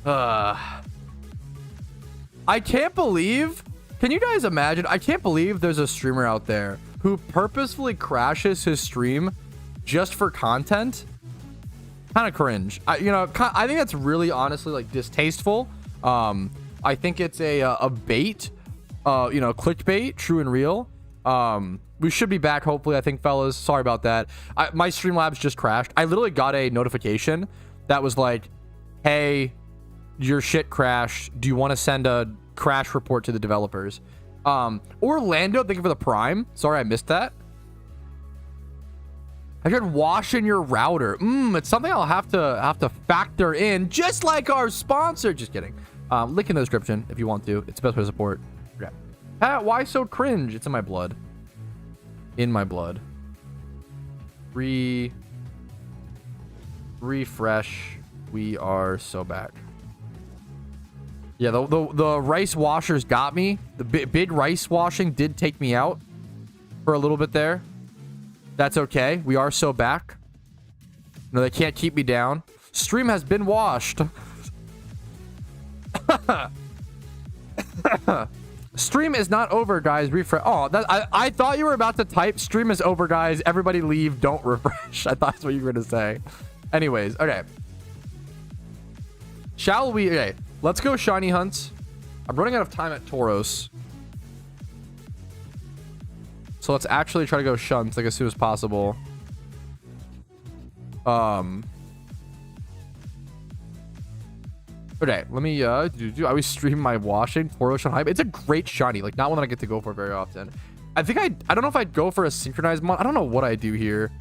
I can't believe, can you guys imagine? I can't believe there's a streamer out there who purposefully crashes his stream just for content. Kind of cringe. I think that's really honestly like distasteful. I think it's a bait, clickbait, true and real. We should be back hopefully, I think, fellas. Sorry about that. My Streamlabs just crashed. I literally got a notification that was like, hey, your shit crashed. Do you want to send a crash report to the developers? Orlando, thank you for the Prime. Sorry I missed that. I should wash in your router. It's something I'll have to factor in, just like our sponsor. Just kidding. Link in the description if you want to. It's the best way to support. Okay. Pat, why so cringe? It's in my blood. In my blood. Refresh. We are so back. Yeah, the rice washers got me. The big rice washing did take me out for a little bit there. That's okay. We are so back. No, they can't keep me down. Stream has been washed. Stream is not over, guys. Refresh. Oh, I thought you were about to type stream is over, guys. Everybody leave. Don't refresh. I thought that's what you were going to say. Anyways, okay. Shall we? Okay. Let's go shiny hunts. I'm running out of time at Tauros. So let's actually try to go shunts like as soon as possible. Okay, let me I always stream my washing Tauros on hype. It's a great shiny, like not one that I get to go for very often. I think I don't know if I'd go for a synchronized mod. I don't know what I do here.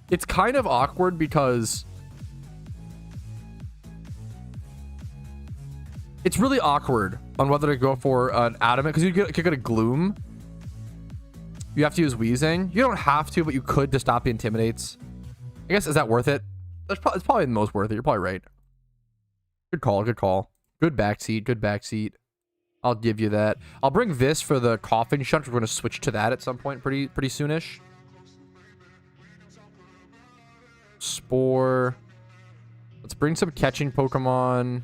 It's kind of awkward because it's really awkward on whether to go for an adamant because you could get a gloom. You have to use wheezing. You don't have to, but you could to stop the intimidates. I guess, is that worth it? It's probably the most worth it. You're probably right. Good call. Good call. Good backseat. Good backseat. I'll give you that. I'll bring this for the coughing shunt. We're going to switch to that at some point pretty soonish. Spore. Let's bring some catching Pokemon.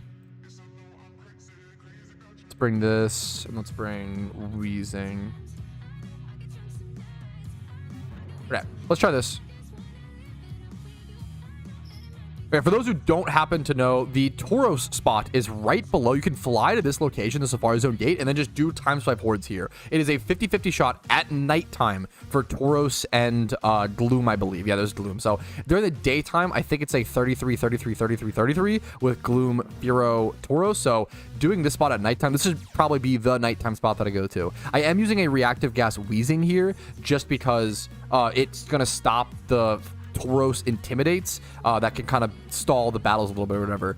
Let's bring this. And let's bring wheezing. Okay, let's try this. Okay, for those who don't happen to know, the Tauros spot is right below. You can fly to this location, the Safari Zone gate, and then just do time swipe hordes here. It is a 50-50 shot at nighttime for Tauros and Gloom, I believe. Yeah, there's Gloom. So during the daytime, I think it's a 33, 33, 33, 33 with Gloom, Furo, Tauros. So doing this spot at nighttime, this should probably be the nighttime spot that I go to. I am using a reactive gas wheezing here just because it's going to stop the Tauros intimidates that can kind of stall the battles a little bit or whatever.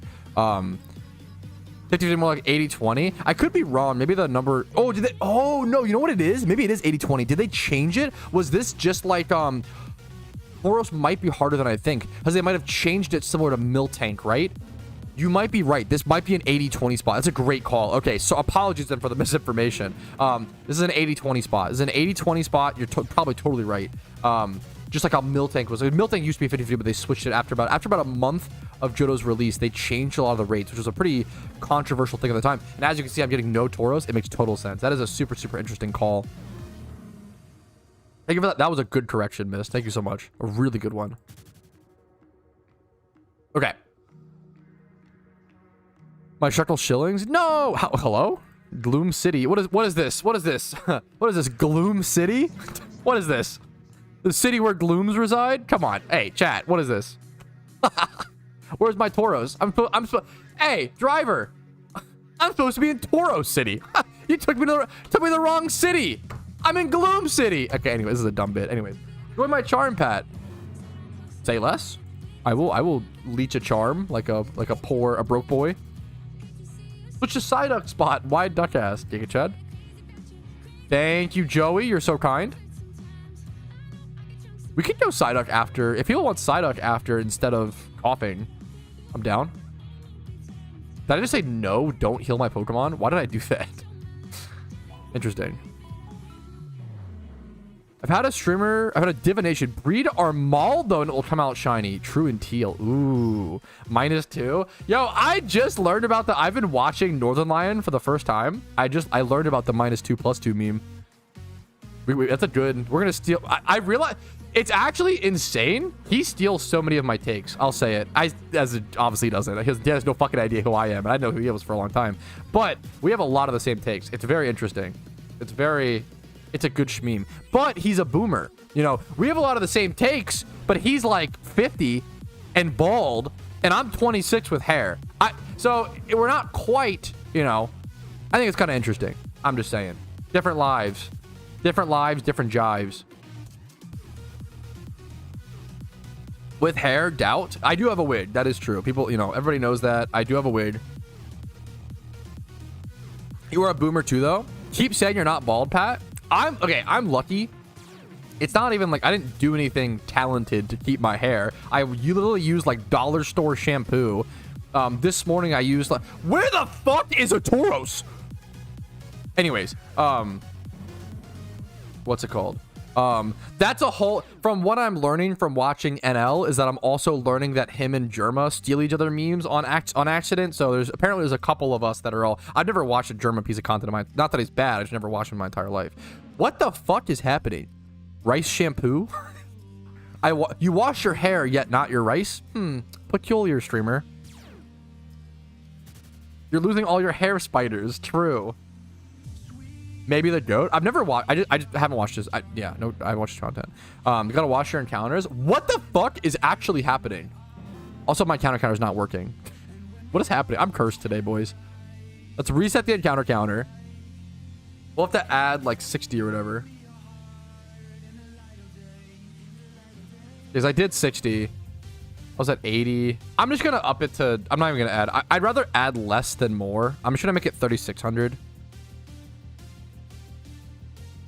50 more like 80-20. I could be wrong. Maybe the number. Oh, did they? Oh no, you know what it is? Maybe it is 80-20. Did they change it? Was this just like Tauros might be harder than I think because they might have changed it similar to Miltank, right? You might be right. This might be an 80-20 spot. That's a great call. Okay, so apologies then for the misinformation. This is an 80-20 spot. This is an 80-20 spot. You're probably totally right. Just like how Miltank was. Miltank used to be 50-50, but they switched it after about a month of Johto's release. They changed a lot of the rates, which was a pretty controversial thing at the time. And as you can see, I'm getting no Tauros. It makes total sense. That is a super, super interesting call. Thank you for that. That was a good correction, miss. Thank you so much. A really good one. Okay. My shekel shillings? No! Hello? Gloom City. What is this? What is this? What is this? Gloom City? What is this? The city where glooms reside? Come on. Hey, chat. What is this? Where's my Tauros? Hey, driver. I'm supposed to be in Tauros City. You took me to the wrong city. I'm in Gloom City. Okay, anyway, this is a dumb bit. Anyways, join my charm, Pat. Say less. I will leech a charm like a broke boy. Switch to Psyduck spot. Wide duck ass. Giga Chad. Thank you, Joey. You're so kind. We could go Psyduck after. If people want Psyduck after instead of coughing, I'm down. Did I just say no? Don't heal my Pokemon? Why did I do that? Interesting. I've had a divination. Breed Armaldo and it will come out shiny. True and teal. Ooh. -2. Yo, I just learned about I've been watching Northern Lion for the first time. I learned about the -2+2 meme. That's a good, we're going to steal. I realize it's actually insane. He steals so many of my takes. I'll say it. Obviously he doesn't. He has no fucking idea who I am. And I know who he was for a long time. But we have a lot of the same takes. It's very interesting. It's a good shmeme. But he's a boomer. You know, we have a lot of the same takes, but he's like 50 and bald, and I'm 26 with hair. So we're not quite, you know, I think it's kind of interesting. I'm just saying. Different lives, different jives. With hair, doubt. I do have a wig. That is true. People, you know, everybody knows that. I do have a wig. You are a boomer too, though. Keep saying you're not bald, Pat. I'm lucky. It's not even like I didn't do anything talented to keep my hair. You literally use like dollar store shampoo. This morning I used like, where the fuck is a Tauros? Anyways, what's it called? That's a whole, from what I'm learning from watching NL is that I'm also learning that him and Germa steal each other memes on accident. So there's a couple of us that are all, I've never watched a Germa piece of content of mine. Not that he's bad, I just never watched him my entire life. What the fuck is happening? Rice shampoo? You wash your hair yet not your rice? Peculiar, streamer. You're losing all your hair spiders. True. Maybe the goat. I've never watched. I just haven't watched this. I watched his content. You gotta wash your encounters. What the fuck is actually happening? Also, my counter is not working. What is happening? I'm cursed today, boys. Let's reset the encounter counter. We'll have to add like 60 or whatever. Because I did 60. I was at 80. I'm just gonna up it to. I'm not even gonna add. I'd rather add less than more. I'm just gonna make it 3,600.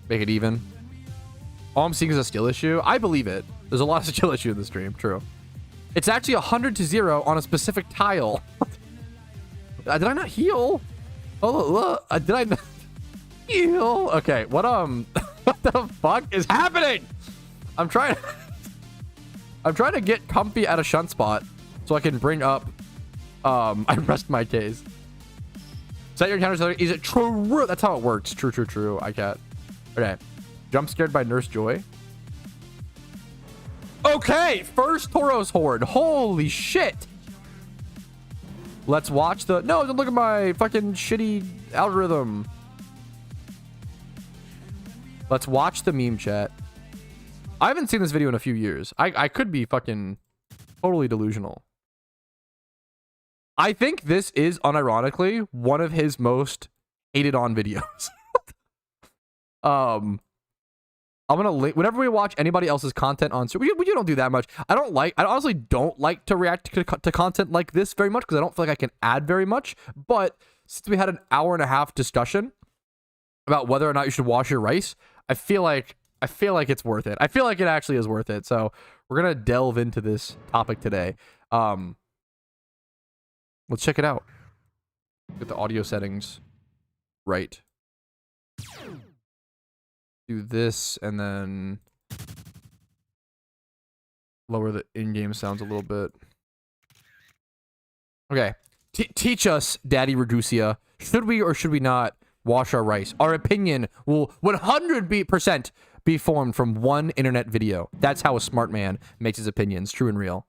Make it even. All I'm seeing is a skill issue. I believe it. There's a lot of skill issue in the stream. True. It's actually 100-0 on a specific tile. Did I not heal? Oh, look. Did I not heal? Okay. What the fuck is happening? I'm trying to get comfy at a shunt spot so I can bring up. I rest my case. Set your counters. Is it true? That's how it works. True. I can't. Okay. Jump scared by Nurse Joy. Okay. First Tauros horde. Holy shit. Let's watch the... No, don't look at my fucking shitty algorithm. Let's watch the meme chat. I haven't seen this video in a few years. I could be fucking totally delusional. I think this is unironically one of his most hated on videos. I'm gonna link whenever we watch anybody else's content on. So we don't do that much. I honestly don't like to react to content like this very much because I don't feel like I can add very much. But since we had an hour-and-a-half discussion about whether or not you should wash your rice, I feel like it's worth it. I feel like it actually is worth it. So we're gonna delve into this topic today. Let's check it out. Get the audio settings right. Do this and then lower the in-game sounds a little bit. Okay. Teach us, Daddy Reducia. Should we or should we not wash our rice? Our opinion will 100% be formed from one internet video. That's how a smart man makes his opinions true and real.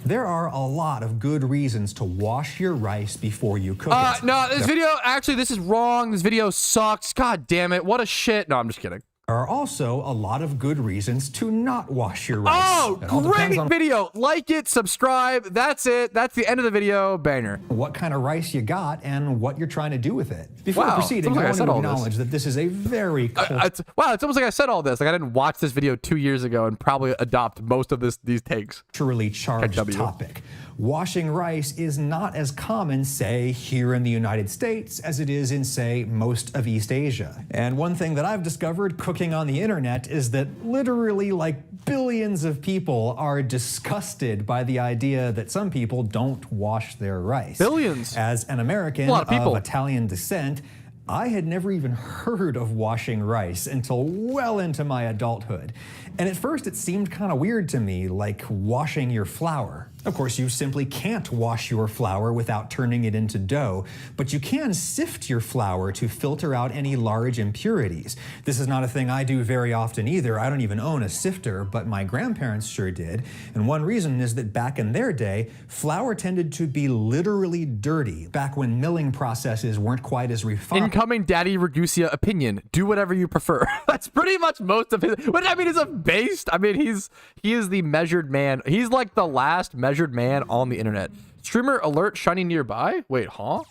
There are a lot of good reasons to wash your rice before you cook it. No, this video, actually, this is wrong. This video sucks. God damn it. What a shit. No, I'm just kidding. There are also a lot of good reasons to not wash your rice. Oh, great video. Like it, subscribe. That's it. That's the end of the video. Banger. What kind of rice you got and what you're trying to do with it. Before proceeding, I want to acknowledge that this is a very wow, it's almost like I said all this. Like I didn't watch this video 2 years ago and probably adopt most of these takes. Culturally charged topic. Washing rice is not as common, say, here in the United States as it is in, say, most of East Asia. And one thing that I've discovered cooking on the internet is that literally like billions of people are disgusted by the idea that some people don't wash their rice. Billions. As an American of Italian descent, I had never even heard of washing rice until well into my adulthood. And at first it seemed kind of weird to me, like washing your flour. Of course, you simply can't wash your flour without turning it into dough, but you can sift your flour to filter out any large impurities. This is not a thing I do very often either. I don't even own a sifter, but my grandparents sure did. And one reason is that back in their day, flour tended to be literally dirty, back when milling processes weren't quite as refined. Incoming Daddy Ragusia opinion. Do whatever you prefer. That's pretty much most of his. What I mean is a based. I mean, he is the measured man. He's like the last measured man on the internet. Streamer alert shiny nearby. Wait, huh?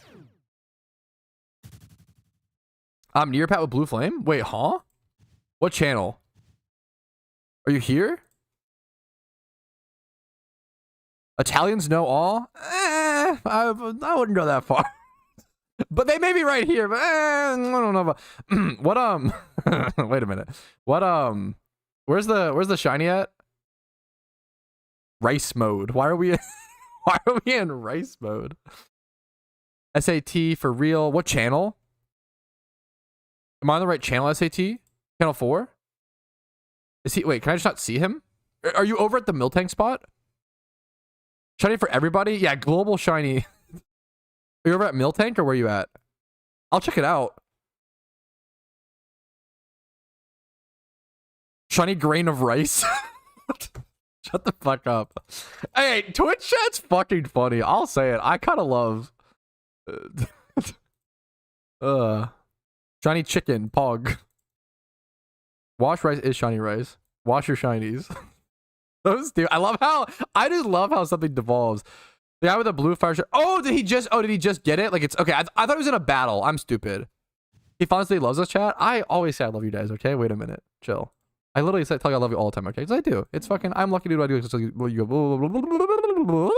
I'm near Pat with blue flame. Wait, huh? What channel? Are you here? Italians know all? I wouldn't go that far. But they may be right here, but I don't know about what wait a minute. What where's the shiny at? Rice mode. Why are we in rice mode? SAT for real. What channel? Am I on the right channel, SAT? Channel 4? Is he wait, can I just not see him? Are you over at the Miltank spot? Shiny for everybody? Yeah, global shiny. Are you over at Miltank or where are you at? I'll check it out. Shiny grain of rice. Shut the fuck up. Hey, Twitch chat's fucking funny. I'll say it. I kind of love. Shiny chicken, pog. Wash rice is shiny rice. Wash your shinies. Those dude, I just love how something devolves. The guy with the blue fire shirt. Oh, did he just get it? Like it's okay. I thought he was in a battle. I'm stupid. He honestly loves us, chat. I always say I love you guys, okay? Wait a minute. Chill. I literally tell you I love you all the time, okay? Because I do. It's fucking, I'm lucky to do what I do. So you go.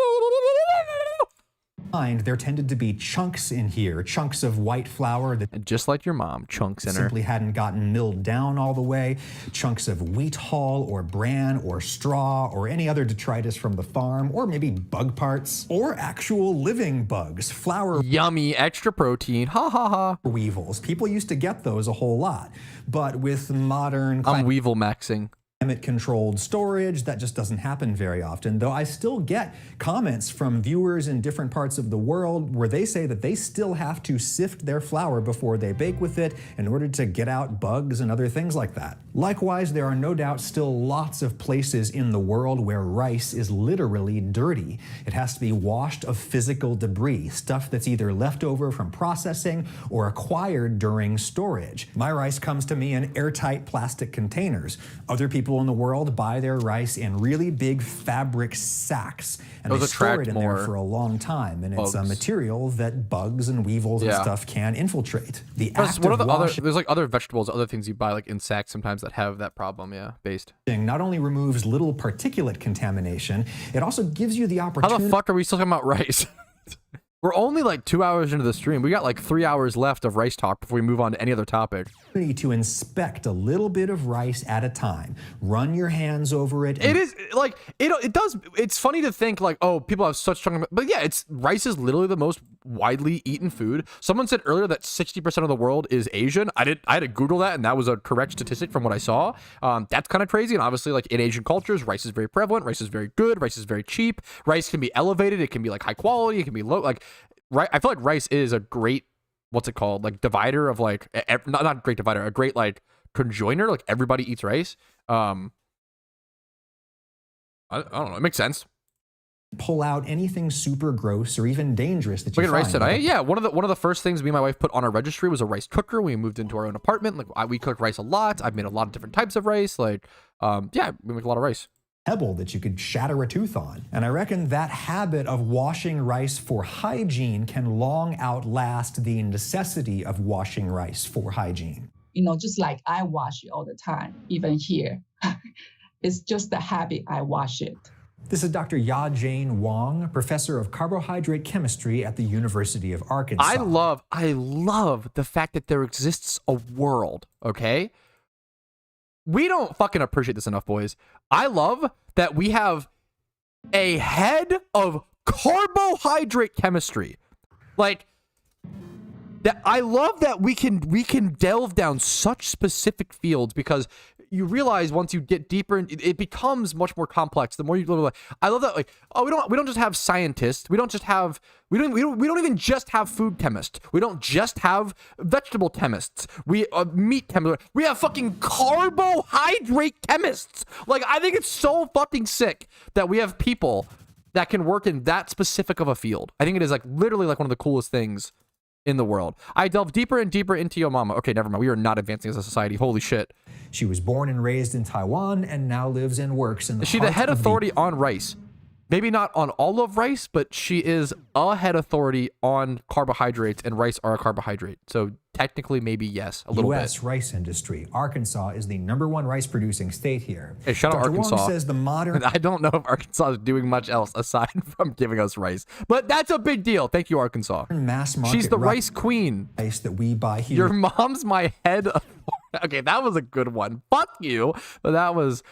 There tended to be chunks in here, chunks of white flour that And just like your mom, chunks in her. simply hadn't gotten milled down all the way, chunks of wheat hull or bran or straw or any other detritus from the farm, or maybe bug parts, or actual living bugs, flour Yummy, extra protein. Ha ha ha. weevils. People used to get those a whole lot, but with modern I'm weevil maxing. climate-controlled storage, that just doesn't happen very often, though I still get comments from viewers in different parts of the world where they say that they still have to sift their flour before they bake with it in order to get out bugs and other things like that. Likewise, there are no doubt still lots of places in the world where rice is literally dirty. It has to be washed of physical debris, stuff that's either left over from processing or acquired during storage. My rice comes to me in airtight plastic containers. Other people in the world buy their rice in really big fabric sacks, and they store it in there for a long time, and it's a material that bugs and weevils and stuff can infiltrate. The act What are of the other, washing there's like other vegetables, other things you buy like in sacks sometimes that have that problem, based. not only removes little particulate contamination, it also gives you the How opportunity the fuck are we still talking about rice? We're only like 2 hours into the stream. We got like 3 hours left of rice talk before we move on to any other topic. to inspect a little bit of rice at a time. Run your hands over it. It is like it does. It's funny to think like, oh, people have such strong, but yeah, rice is literally the most widely eaten food. Someone said earlier that 60% of the world is Asian. I had to Google that, and that was a correct statistic from what I saw. That's kind of crazy. And obviously, like in Asian cultures, rice is very prevalent. Rice is very good. Rice is very cheap. Rice can be elevated. It can be like high quality. It can be low. Like, right. I feel like rice is a great, what's it called? Like divider of like, not great divider, a great like conjoiner. Like everybody eats rice. I don't know. It makes sense. Pull out anything super gross or even dangerous that you We're find. rice tonight. Yeah, one of the first things me and my wife put on our registry was a rice cooker. We moved into our own apartment. Like we cook rice a lot. I've made a lot of different types of rice. Like, yeah, we make a lot of rice. Pebble that you could shatter a tooth on. And I reckon that habit of washing rice for hygiene can long outlast the necessity of washing rice for hygiene. You know, just like I wash it all the time, even here. It's just the habit I wash it. This is Dr. Ya-Jane Wong, professor of carbohydrate chemistry at the University of Arkansas. I love the fact that there exists a world, okay? We don't fucking appreciate this enough, boys. I love that we have a head of carbohydrate chemistry. Like, That I love that we can delve down such specific fields, because you realize once you get deeper, it becomes much more complex. The more you literally, I love that. Like, oh, we don't just have scientists. We don't even just have food chemists. We don't just have vegetable chemists. We meat chemists. We have fucking carbohydrate chemists. Like, I think it's so fucking sick that we have people that can work in that specific of a field. I think it is like literally like one of the coolest things in the world. I delve deeper and deeper into your mama. Okay, never mind. We are not advancing as a society. Holy shit. She was born and raised in Taiwan and now lives and works in the Is she the head authority on rice? Maybe not on all of rice, but she is a head authority on carbohydrates, and rice are a carbohydrate. So technically, maybe yes, a little U.S. bit. rice industry. Arkansas is the #1 rice producing state here. Hey, shout out Dr. Arkansas. Wong says the modern I don't know if Arkansas is doing much else aside from giving us rice, but that's a big deal. Thank you, Arkansas. mass market She's the rice queen. rice that we buy here. Your mom's my head. Okay, that was a good one. Fuck you. But that was,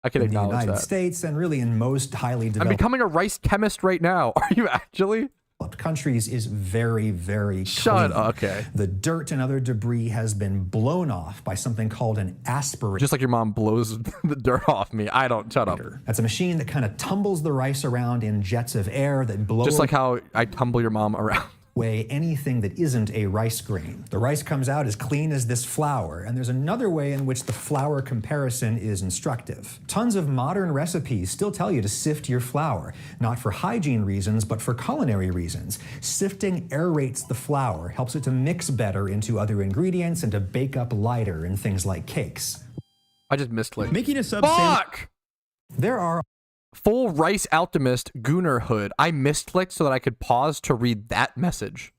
I can in the acknowledge United that. States and really in most highly I'm developed becoming a rice chemist right now. Are you actually? countries is very, very Shut clean. up. Okay. The dirt and other debris has been blown off by something called an aspirator. Just like your mom blows the dirt off me. I don't. Shut up. That's a machine that kind of tumbles the rice around in jets of air that blow Just like how I tumble your mom around. away anything that isn't a rice grain. The rice comes out as clean as this flour, and there's another way in which the flour comparison is instructive. Tons of modern recipes still tell you to sift your flour, not for hygiene reasons, but for culinary reasons. Sifting aerates the flour, helps it to mix better into other ingredients and to bake up lighter in things like cakes. I just misclicked. Making a sub Fuck! There are Full rice alchemist Gunnar Hood. I misclicked so that I could pause to read that message.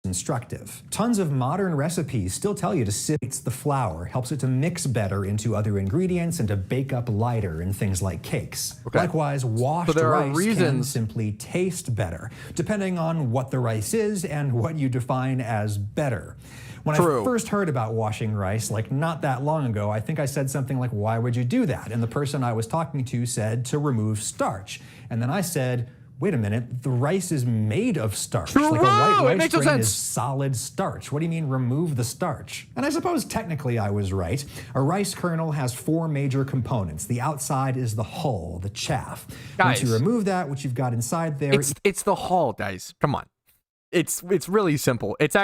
instructive. Tons of modern recipes still tell you to sift the flour, helps it to mix better into other ingredients and to bake up lighter in things like cakes. Okay. Likewise, washed there are rice can reasons- simply taste better, depending on what the rice is and what you define as better. When True. I first heard about washing rice, like not that long ago, I think I said something like, why would you do that? And the person I was talking to said to remove starch. And then I said, wait a minute, the rice is made of starch. Like a white True! It rice makes no grain sense. is solid starch. What do you mean remove the starch? And I suppose technically I was right. A rice kernel has 4 major components. The outside is the hull, the chaff. Once Guys. you remove that, what you've got inside there It's the hull, guys. Come on. It's really simple. It's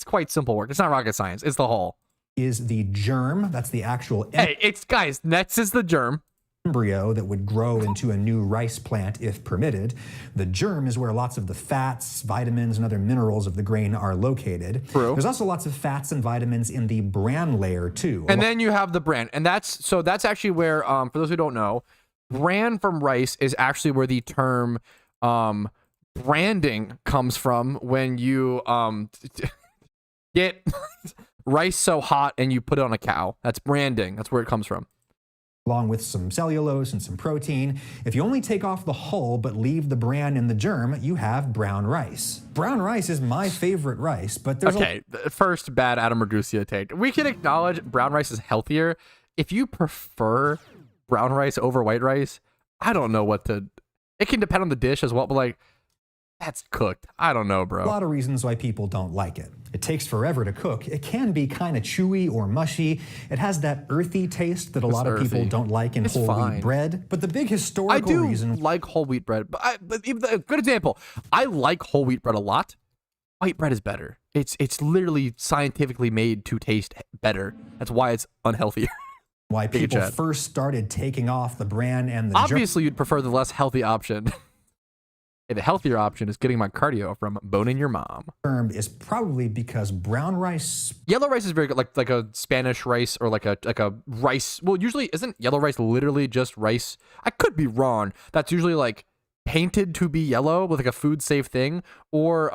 quite simple work. It's not rocket science. It's the hull. is the germ. That's the actual Hey, it's guys. Next is the germ. embryo that would grow into a new rice plant if permitted. The germ is where lots of the fats, vitamins, and other minerals of the grain are located. True. There's also lots of fats and vitamins in the bran layer too. And then you have the bran, and that's actually where, for those who don't know, bran from rice is actually where the term branding comes from. When you get rice so hot and you put it on a cow, that's branding. That's where it comes from. Along with some cellulose and some protein. If you only take off the hull but leave the bran in the germ, you have brown rice. Brown rice is my favorite rice, but there's Okay, the first bad Adam Ragusia take. We can acknowledge brown rice is healthier. If you prefer brown rice over white rice, I don't know what to. It can depend on the dish as well, but like, that's cooked. I don't know, a bro. lot of reasons why people don't like it. It takes forever to cook. It can be kind of chewy or mushy. It has that earthy taste that a lot of people earthy. don't like in It's whole fine. wheat bread. But the big I historical do reason like whole wheat bread, but even a good example. I like whole wheat bread a lot. White bread is better. It's literally scientifically made to taste better. That's why it's unhealthier. why people chat. first started taking off the bran and the germ Obviously, you'd prefer the less healthy option. Hey, the healthier option is getting my cardio from boning your mom. is probably because brown rice Yellow rice is very good, like a Spanish rice or like a rice. Well, usually isn't yellow rice literally just rice? I could be wrong. That's usually like painted to be yellow with like a food safe thing, or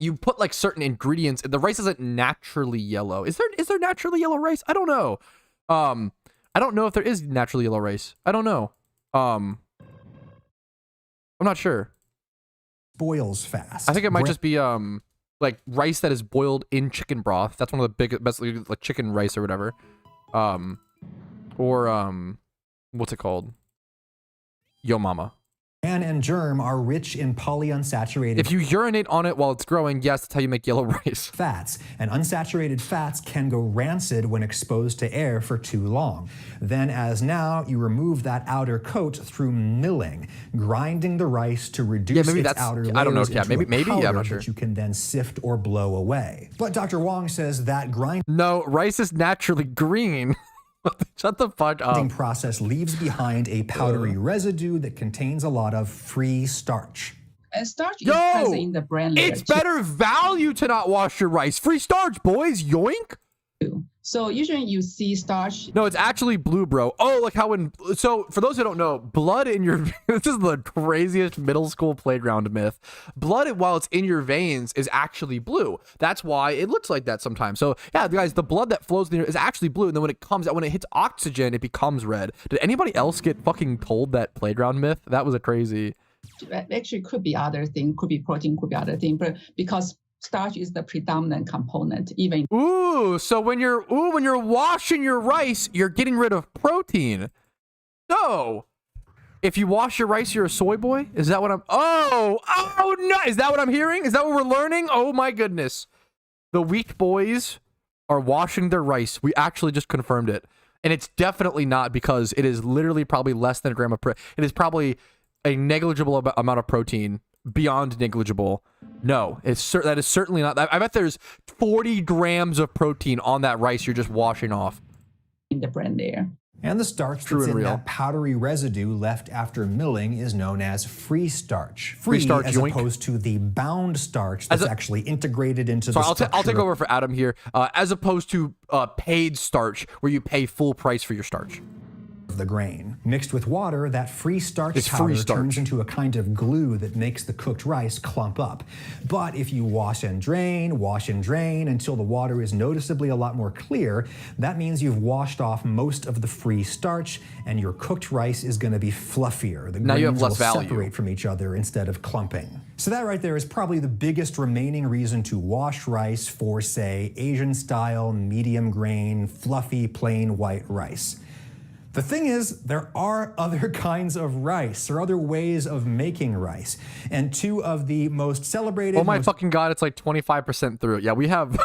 you put like certain ingredients. The rice isn't naturally yellow. Is there naturally yellow rice? I don't know. I don't know if there is naturally yellow rice. I don't know. I'm not sure. boils fast. I think it might Bran- just be like rice that is boiled in chicken broth. That's one of the best like chicken rice or whatever. Or what's it called? Yo mama. and germ are rich in polyunsaturated If you urinate on it while it's growing, yes, that's how you make yellow rice. fats, and unsaturated fats can go rancid when exposed to air for too long. Then, as now, you remove that outer coat through milling, grinding the rice to reduce maybe its that's, outer layers I don't know, yeah, into maybe, a powder yeah, I'm not sure. that you can then sift or blow away. But Dr. Wong says that grinding No, rice is naturally green. Shut the fuck up. process leaves behind a powdery residue that contains a lot of free starch. And starch is present in the bran layer It's better value to not wash your rice. Free starch, boys. Yoink. too. So usually you see starch. No, it's actually blue, bro. Oh, like how when, so for those who don't know, blood in your, this is the craziest middle school playground myth. Blood, while it's in your veins, is actually blue. That's why it looks like that sometimes. So yeah, guys, the blood that flows in your is actually blue. And then when it comes out, when it hits oxygen, it becomes red. Did anybody else get fucking told that playground myth? That was a crazy. Actually, could be other thing, could be protein, could be other thing, but because starch is the predominant component, even. Ooh, so when you're washing your rice, you're getting rid of protein. No. If you wash your rice, you're a soy boy? Is that what I'm oh no, is that what I'm hearing? Is that what we're learning? Oh my goodness. The weak boys are washing their rice. We actually just confirmed it. And it's definitely not, because it is literally probably less than a gram of protein. It is probably a negligible amount of protein. Beyond negligible. No, that is certainly not. I bet there's 40 grams of protein on that rice you're just washing off. In the bran layer. And the starch True that's and in real. that powdery residue left after milling is known as free starch. Free starch, as yoink. opposed to the bound starch that's actually integrated into So the structure. I'll take over for Adam here. As opposed to paid starch, where you pay full price for your starch. Of the grain. Mixed with water, that free starch It's powder free starch. turns into a kind of glue that makes the cooked rice clump up. But if you wash and drain until the water is noticeably a lot more clear, that means you've washed off most of the free starch, and your cooked rice is going to be fluffier. The Now you have grains less will value. separate from each other instead of clumping. So that right there is probably the biggest remaining reason to wash rice for, say, Asian style, medium grain, fluffy, plain white rice. The thing is, there are other kinds of rice. There are other ways of making rice. And two of the most celebrated... Oh my fucking god, it's like 25% through it. Yeah, we have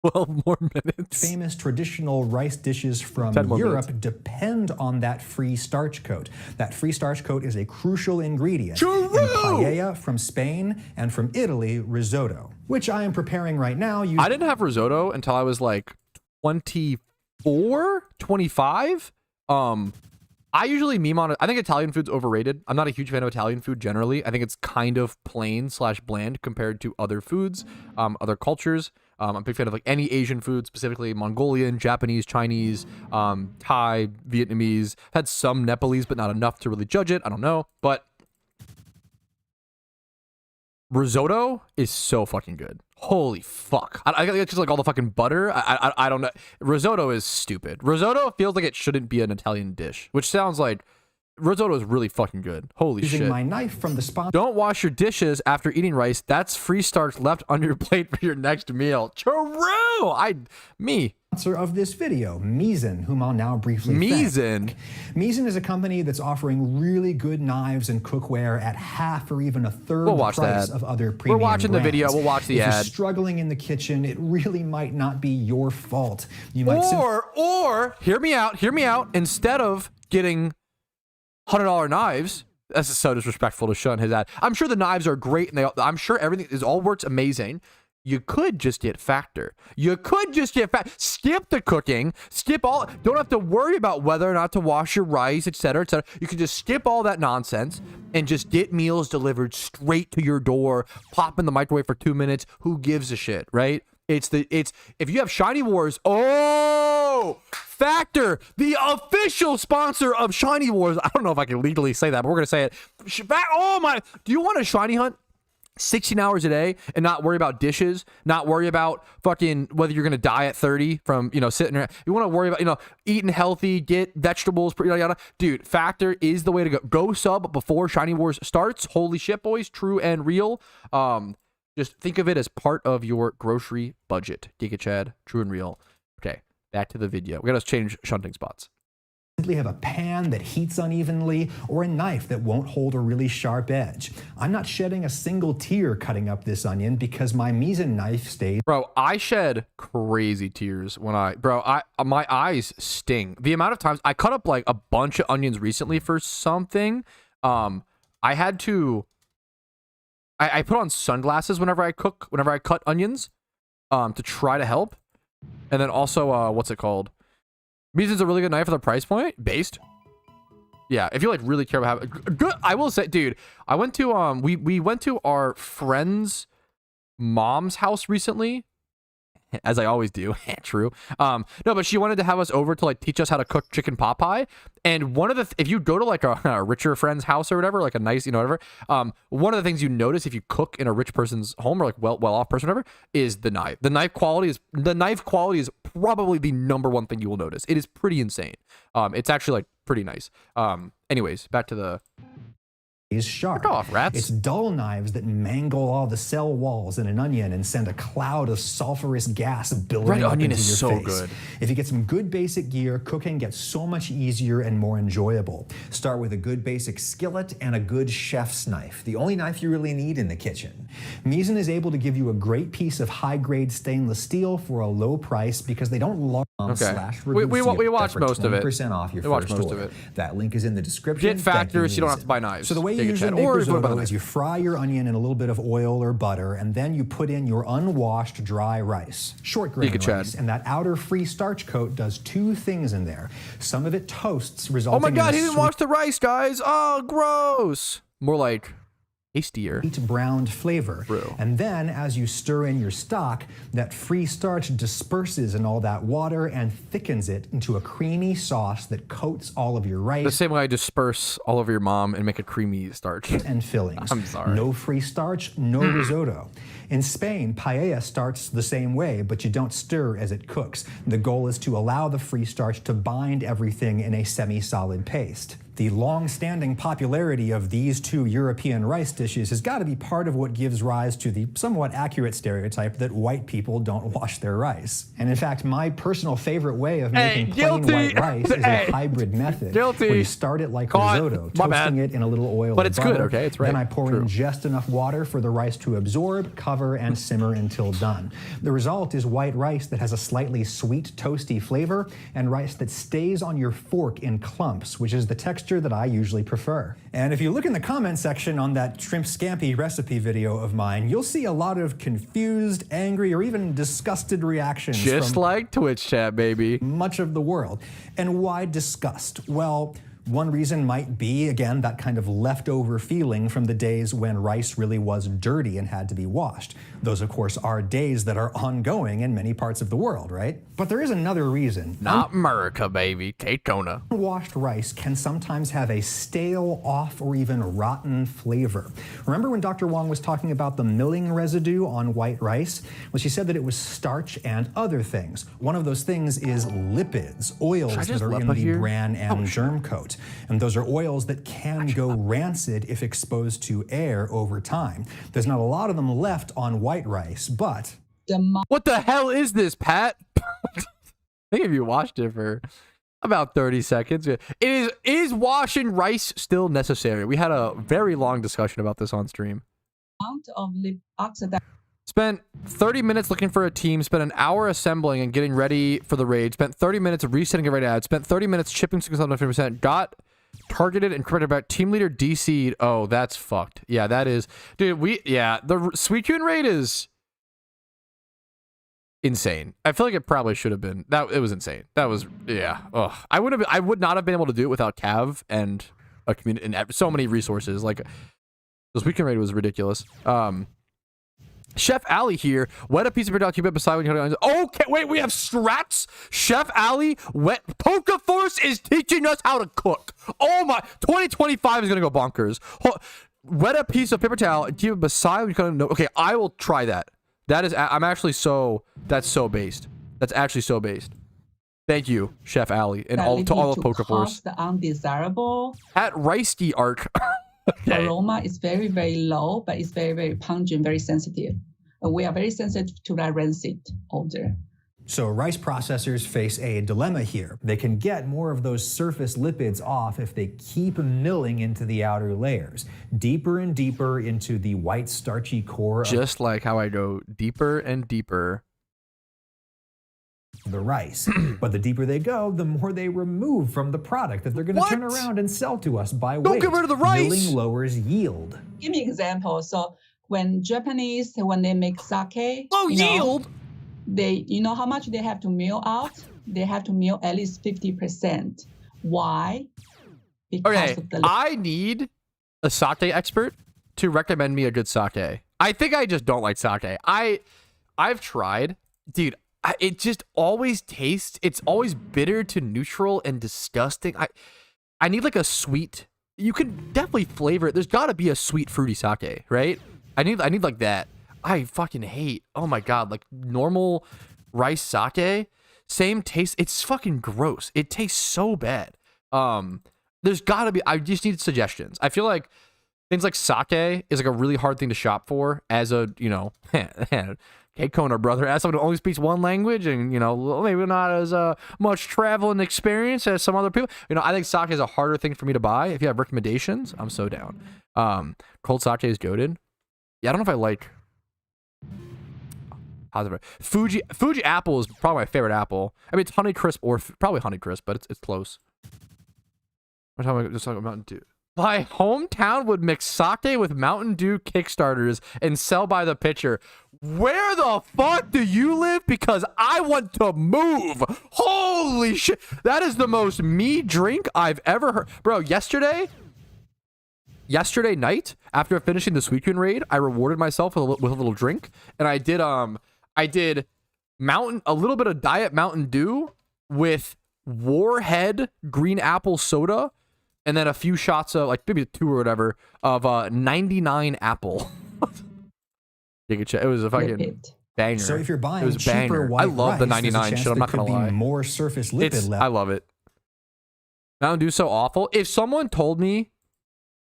12 more minutes. Famous traditional rice dishes from 10 more Europe minutes. depend on that free starch coat. That free starch coat is a crucial ingredient in True! paella from Spain, and from Italy, risotto, which I am preparing right now using... I didn't have risotto until I was like 24, 25. I usually meme on it. I think Italian food's overrated. I'm not a huge fan of Italian food generally. I think it's kind of plain / bland compared to other foods, other cultures. I'm a big fan of like any Asian food, specifically Mongolian, Japanese, Chinese, Thai, Vietnamese. Had some Nepalese, but not enough to really judge it. I don't know, but risotto is so fucking good. Holy fuck. I think it's just like all the fucking butter. I don't know. Risotto is stupid. Risotto feels like it shouldn't be an Italian dish, which sounds like risotto is really fucking good. Holy using shit. my knife from the sponsor Don't wash your dishes after eating rice. That's free starch left on your plate for your next meal. True. Me. of this video, Misen, whom I'll now briefly Misen. thank. Misen is a company that's offering really good knives and cookware at half or even a third We'll the watch price that. of other We're premium watching the video. brands. We'll watch the if ad. You're struggling in the kitchen, it really might not be your fault. You might Or hear me out. Instead of getting $100 knives, that's so disrespectful to shun his ad. I'm sure the knives are great, and I'm sure everything is all works amazing. You could just get Factor. Skip the cooking. Don't have to worry about whether or not to wash your rice, etc., etc. You can just skip all that nonsense and just get meals delivered straight to your door. Pop in the microwave for 2 minutes. Who gives a shit, right? If you have Shiny Wars, Factor, the official sponsor of Shiny Wars. I don't know if I can legally say that, but we're gonna say it. Do you want a shiny hunt 16 hours a day and not worry about dishes, not worry about fucking whether you're gonna die at 30 from sitting there? You want to worry about eating healthy, get vegetables, yada yada. Dude, Factor is the way to go. Go sub before Shiny Wars starts. Holy shit, boys, true and real. Just think of it as part of your grocery budget. Giga Chad, true and real. Okay, back to the video. We gotta change shunting spots. simply have a pan that heats unevenly or a knife that won't hold a really sharp edge. I'm not shedding a single tear cutting up this onion because my mise knife stays. Bro, I shed crazy tears when my eyes sting. The amount of times I cut up like a bunch of onions recently for something. I had to, I put on sunglasses whenever I cut onions, to try to help. And then also, what's it called? Mise's a really good knife for the price point. Based. Yeah, if you like really care about having good, I will say, dude, I went to we went to our friend's mom's house recently, as I always do. True. No, but she wanted to have us over to like teach us how to cook chicken pot pie. And one of the if you go to like a richer friend's house or whatever, like a nice, whatever, one of the things you notice if you cook in a rich person's home or like well off person or whatever is the knife. The knife quality is probably the #1 thing you will notice. It is pretty insane. It's actually like pretty nice. Anyways, back to the is sharp. Off, rats. It's dull knives that mangle all the cell walls in an onion and send a cloud of sulfurous gas billowing up into your face. so good. If you get some good basic gear, cooking gets so much easier and more enjoyable. Start with a good basic skillet and a good chef's knife, the only knife you really need in the kitchen. Misen is able to give you a great piece of high-grade stainless steel for a low price because they don't log on We watched most of it. 20% off your first order. That link is in the description. Get factors, you don't have to buy knives. So the way you usually make risotto is you fry your onion in a little bit of oil or butter, and then you put in your unwashed dry rice, short grain rice, and that outer free starch coat does two things in there. Some of it toasts, resulting in oh my god, he didn't wash the rice, guys. Oh, gross. More like tastier. Browned flavor. True. And then as you stir in your stock, that free starch disperses in all that water and thickens it into a creamy sauce that coats all of your rice. The same way I disperse all over your mom and make a creamy starch. And fillings. I'm sorry. No free starch, no risotto. In Spain, paella starts the same way, but you don't stir as it cooks. The goal is to allow the free starch to bind everything in a semi-solid paste. The long-standing popularity of these two European rice dishes has got to be part of what gives rise to the somewhat accurate stereotype that white people don't wash their rice. And in fact, my personal favorite way of making plain white rice is a hybrid method. Where you start it like risotto, toasting it in a little oil but and it's butter. good, okay? It's right. Then I pour in just enough water for the rice to absorb, cover, and simmer until done. The result is white rice that has a slightly sweet, toasty flavor, and rice that stays on your fork in clumps, which is the texture that I usually prefer. And if you look in the comment section on that shrimp scampi recipe video of mine, you'll see a lot of confused, angry, or even disgusted reactions just from like Twitch chat, baby. Much of the world. And why disgust? Well, one reason might be, again, that kind of leftover feeling from the days when rice really was dirty and had to be washed. Those, of course, are days that are ongoing in many parts of the world, right? But there is another reason. Not America, baby. Daytona. Unwashed rice can sometimes have a stale, off, or even rotten flavor. Remember when Dr. Wong was talking about the milling residue on white rice? Well, she said that it was starch and other things. One of those things is lipids, oils that are in the bran and germ coat. And those are oils that can go rancid if exposed to air over time. There's not a lot of them left on white rice, but... What the hell is this, Pat? I think if you watched it for about 30 seconds. Is washing rice still necessary? We had a very long discussion about this on stream. Spent 30 minutes looking for a team, spent an hour assembling and getting ready for the raid, spent 30 minutes of resetting a raid ad, spent 30 minutes shipping 650%, got targeted and corrected about team leader DC'd. Oh, that's fucked. Yeah, that is. Dude, the Sweet Coon raid is insane. I feel like it probably should have been. It was insane. That was, yeah. Ugh. I would not have been able to do it without Cav and a community and so many resources. Like, the Sweet Coon raid was ridiculous. Chef Ali here. Wet a piece of bread, keep it beside when you. Okay, wait, we have strats. Chef Ali, PokeForce is teaching us how to cook. Oh my, 2025 is gonna go bonkers. Wet a piece of paper towel, keep it beside when you kind of. Okay, I will try that. That's so based. That's actually so based. Thank you, Chef Ali, and to all of PokeForce. The undesirable. At Ricey Arc. Okay. Aroma is very, very low, but it's very, very pungent, very sensitive. And we are very sensitive to that rancid odor. So rice processors face a dilemma here. They can get more of those surface lipids off if they keep milling into the outer layers, deeper and deeper into the white starchy core Just like how I go deeper and deeper. The rice. But the deeper they go, the more they remove from the product that they're going to turn around and sell to us by weight. Don't get rid of the rice. Milling lowers yield. Give me an example. So when Japanese, when they make sake, yield. You know how much they have to mill out? They have to mill at least 50%. Why? Because of the I need a sake expert to recommend me a good sake. I think I just don't like sake. I've tried, dude. It just always tastes. It's always bitter to neutral and disgusting. I need like a sweet. You can definitely flavor it. There's got to be a sweet fruity sake, right? I need like that. I fucking hate. Oh my god, like normal rice sake, same taste. It's fucking gross. It tastes so bad. There's got to be. I just need suggestions. I feel like things like sake is like a really hard thing to shop for as a Hey, Kona, brother, as someone who only speaks one language and, maybe not as much travel and experience as some other people, I think sake is a harder thing for me to buy. If you have recommendations, I'm so down. Cold sake is goated. Yeah, I don't know if I like... Fuji apple is probably my favorite apple. I mean, it's Honeycrisp or probably Honeycrisp, but it's close. What time am I just talking about Mountain Dew? My hometown would mix sake with Mountain Dew Kickstarters and sell by the pitcher. Where the fuck do you live? Because I want to move. Holy shit. That is the most me drink I've ever heard. Bro, yesterday night, after finishing the Suicune raid, I rewarded myself with a little drink. And I did a little bit of Diet Mountain Dew with Warhead green apple soda. And then a few shots of, like, maybe 2 or whatever, of 99 apple. It was a fucking banger. So if you're buying cheaper white I love rice, the 99 shit. I'm not going to lie. More surface lipid left. I love it. Mountain Dew's so awful. If someone told me,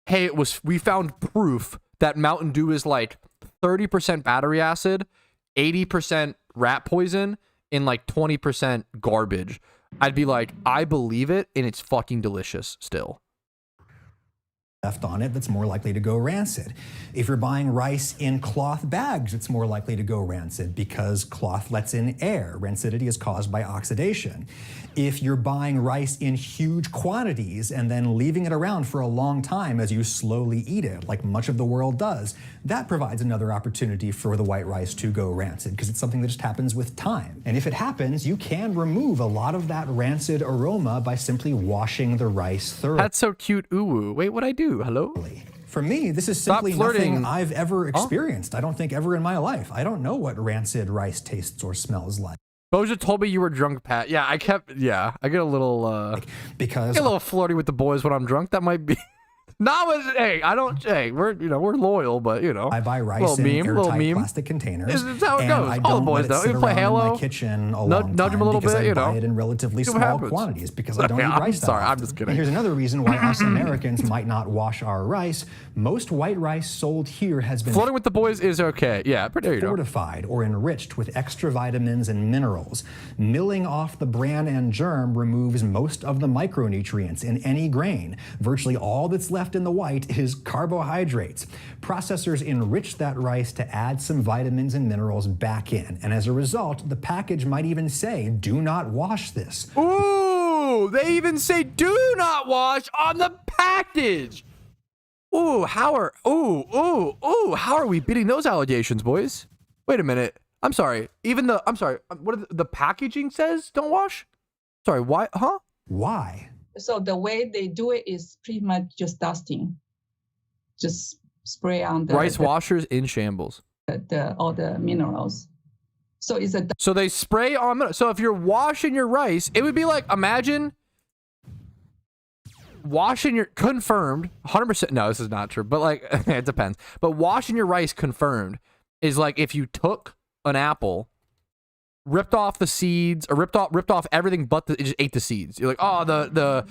hey, we found proof that Mountain Dew is like 30% battery acid, 80% rat poison, and like 20% garbage, I'd be like, I believe it, and it's fucking delicious still. Left on it that's more likely to go rancid. If you're buying rice in cloth bags, it's more likely to go rancid because cloth lets in air. Rancidity is caused by oxidation. If you're buying rice in huge quantities and then leaving it around for a long time as you slowly eat it, like much of the world does, that provides another opportunity for the white rice to go rancid because it's something that just happens with time. And if it happens, you can remove a lot of that rancid aroma by simply washing the rice thoroughly. That's so cute. Ooh, wait, what'd I do? Hello? For me, this is simply nothing I've ever experienced. I don't think ever in my life. I don't know what rancid rice tastes or smells like. Boja told me you were drunk, Pat. Yeah, I get a little, because get a little flirty with the boys when I'm drunk. That might be... we're loyal, but I buy rice in airtight plastic containers. This is how it and goes. I All the don't boys let it know. sit You play around Halo, in my kitchen a long nudge time them a little because bit, I buy it in relatively small quantities because I don't eat rice that often. I'm just kidding. And here's another reason why us Americans might not wash our rice. Most white rice sold here has been flirting with the boys is okay. Yeah, there you go. Fortified or enriched with extra vitamins and minerals. Milling off the bran and germ removes most of the micronutrients in any grain. Virtually all that's left in the white is carbohydrates. Processors enrich that rice to add some vitamins and minerals back in. And as a result, the package might even say, do not wash this. Ooh, they even say do not wash on the package. Ooh, how are we beating those allegations, boys? Wait a minute. I'm sorry. What the packaging says don't wash? Sorry, why? Huh? Why? So the way they do it is pretty much just dusting. Just spray on the rice washers in shambles. All the minerals. So it's so they spray on. So if you're washing your rice, it would be like, imagine washing your confirmed 100%. No, this is not true, but like it depends. But washing your rice confirmed is like if you took an apple, ripped off the seeds, or ripped off everything but just ate the seeds. You're like, oh, the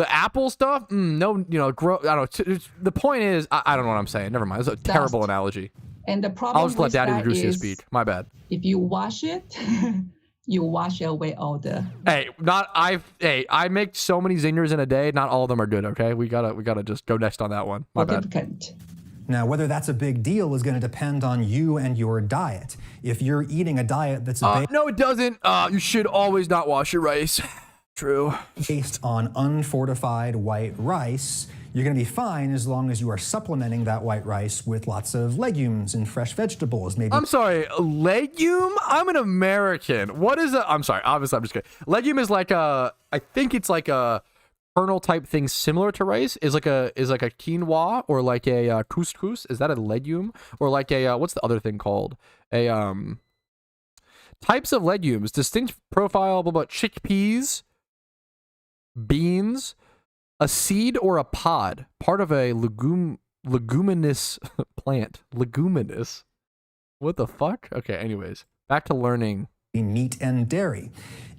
apple stuff, no, I don't know. The point is, I don't know what I'm saying. Never mind. It's a terrible analogy. And the problem I'll just let Daddy Drusilla speak. My bad. If you wash it, you wash away all the. Hey, I make so many zingers in a day. Not all of them are good. Okay, we gotta just go next on that one. My bad. Now, whether that's a big deal is going to depend on you and your diet. If you're eating a diet that's no, it doesn't. You should always not wash your rice. True. Based on unfortified white rice, you're going to be fine as long as you are supplementing that white rice with lots of legumes and fresh vegetables. Maybe. I'm sorry, legume? I'm an American. What is a? I'm sorry. Obviously, I'm just kidding. Legume is like a. I think it's like a kernel type thing similar to rice. Is like a quinoa or like a couscous. Is that a legume or like a what's the other thing called? A types of legumes, distinct profile about chickpeas, beans. A seed or a pod, part of a leguminous plant. Leguminous? What the fuck? Okay, anyways, back to learning. Meat and dairy.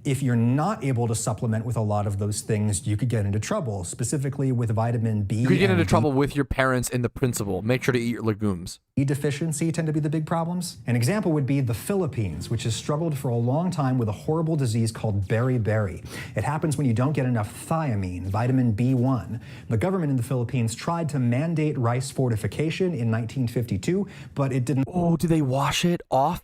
If you're not able to supplement with a lot of those things, you could get into trouble, specifically with vitamin B. You could get into trouble with your parents and the principal. Make sure to eat your legumes. B deficiency tend to be the big problems. An example would be the Philippines, which has struggled for a long time with a horrible disease called beriberi. It happens when you don't get enough thiamine, vitamin B1. The government in the Philippines tried to mandate rice fortification in 1952, but it didn't. Oh, do they wash it off?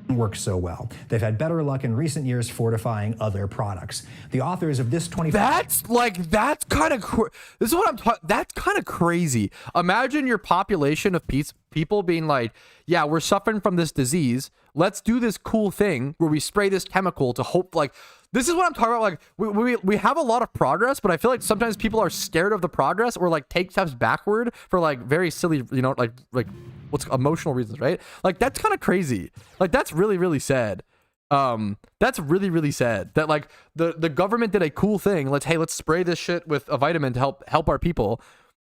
Work so well. They've had better luck in recent years fortifying other products. The authors of this 25. That's kind of this is what I'm talking. That's kind of crazy. Imagine your population of people being like, yeah, we're suffering from this disease. Let's do this cool thing where we spray this chemical to hope like. This is what I'm talking about. Like we have a lot of progress, but I feel like sometimes people are scared of the progress or like take steps backward for like very silly, you know, like what's emotional reasons, right? Like that's kind of crazy. Like that's really, really sad. That's really, really sad that like the government did a cool thing. Let's spray this shit with a vitamin to help our people.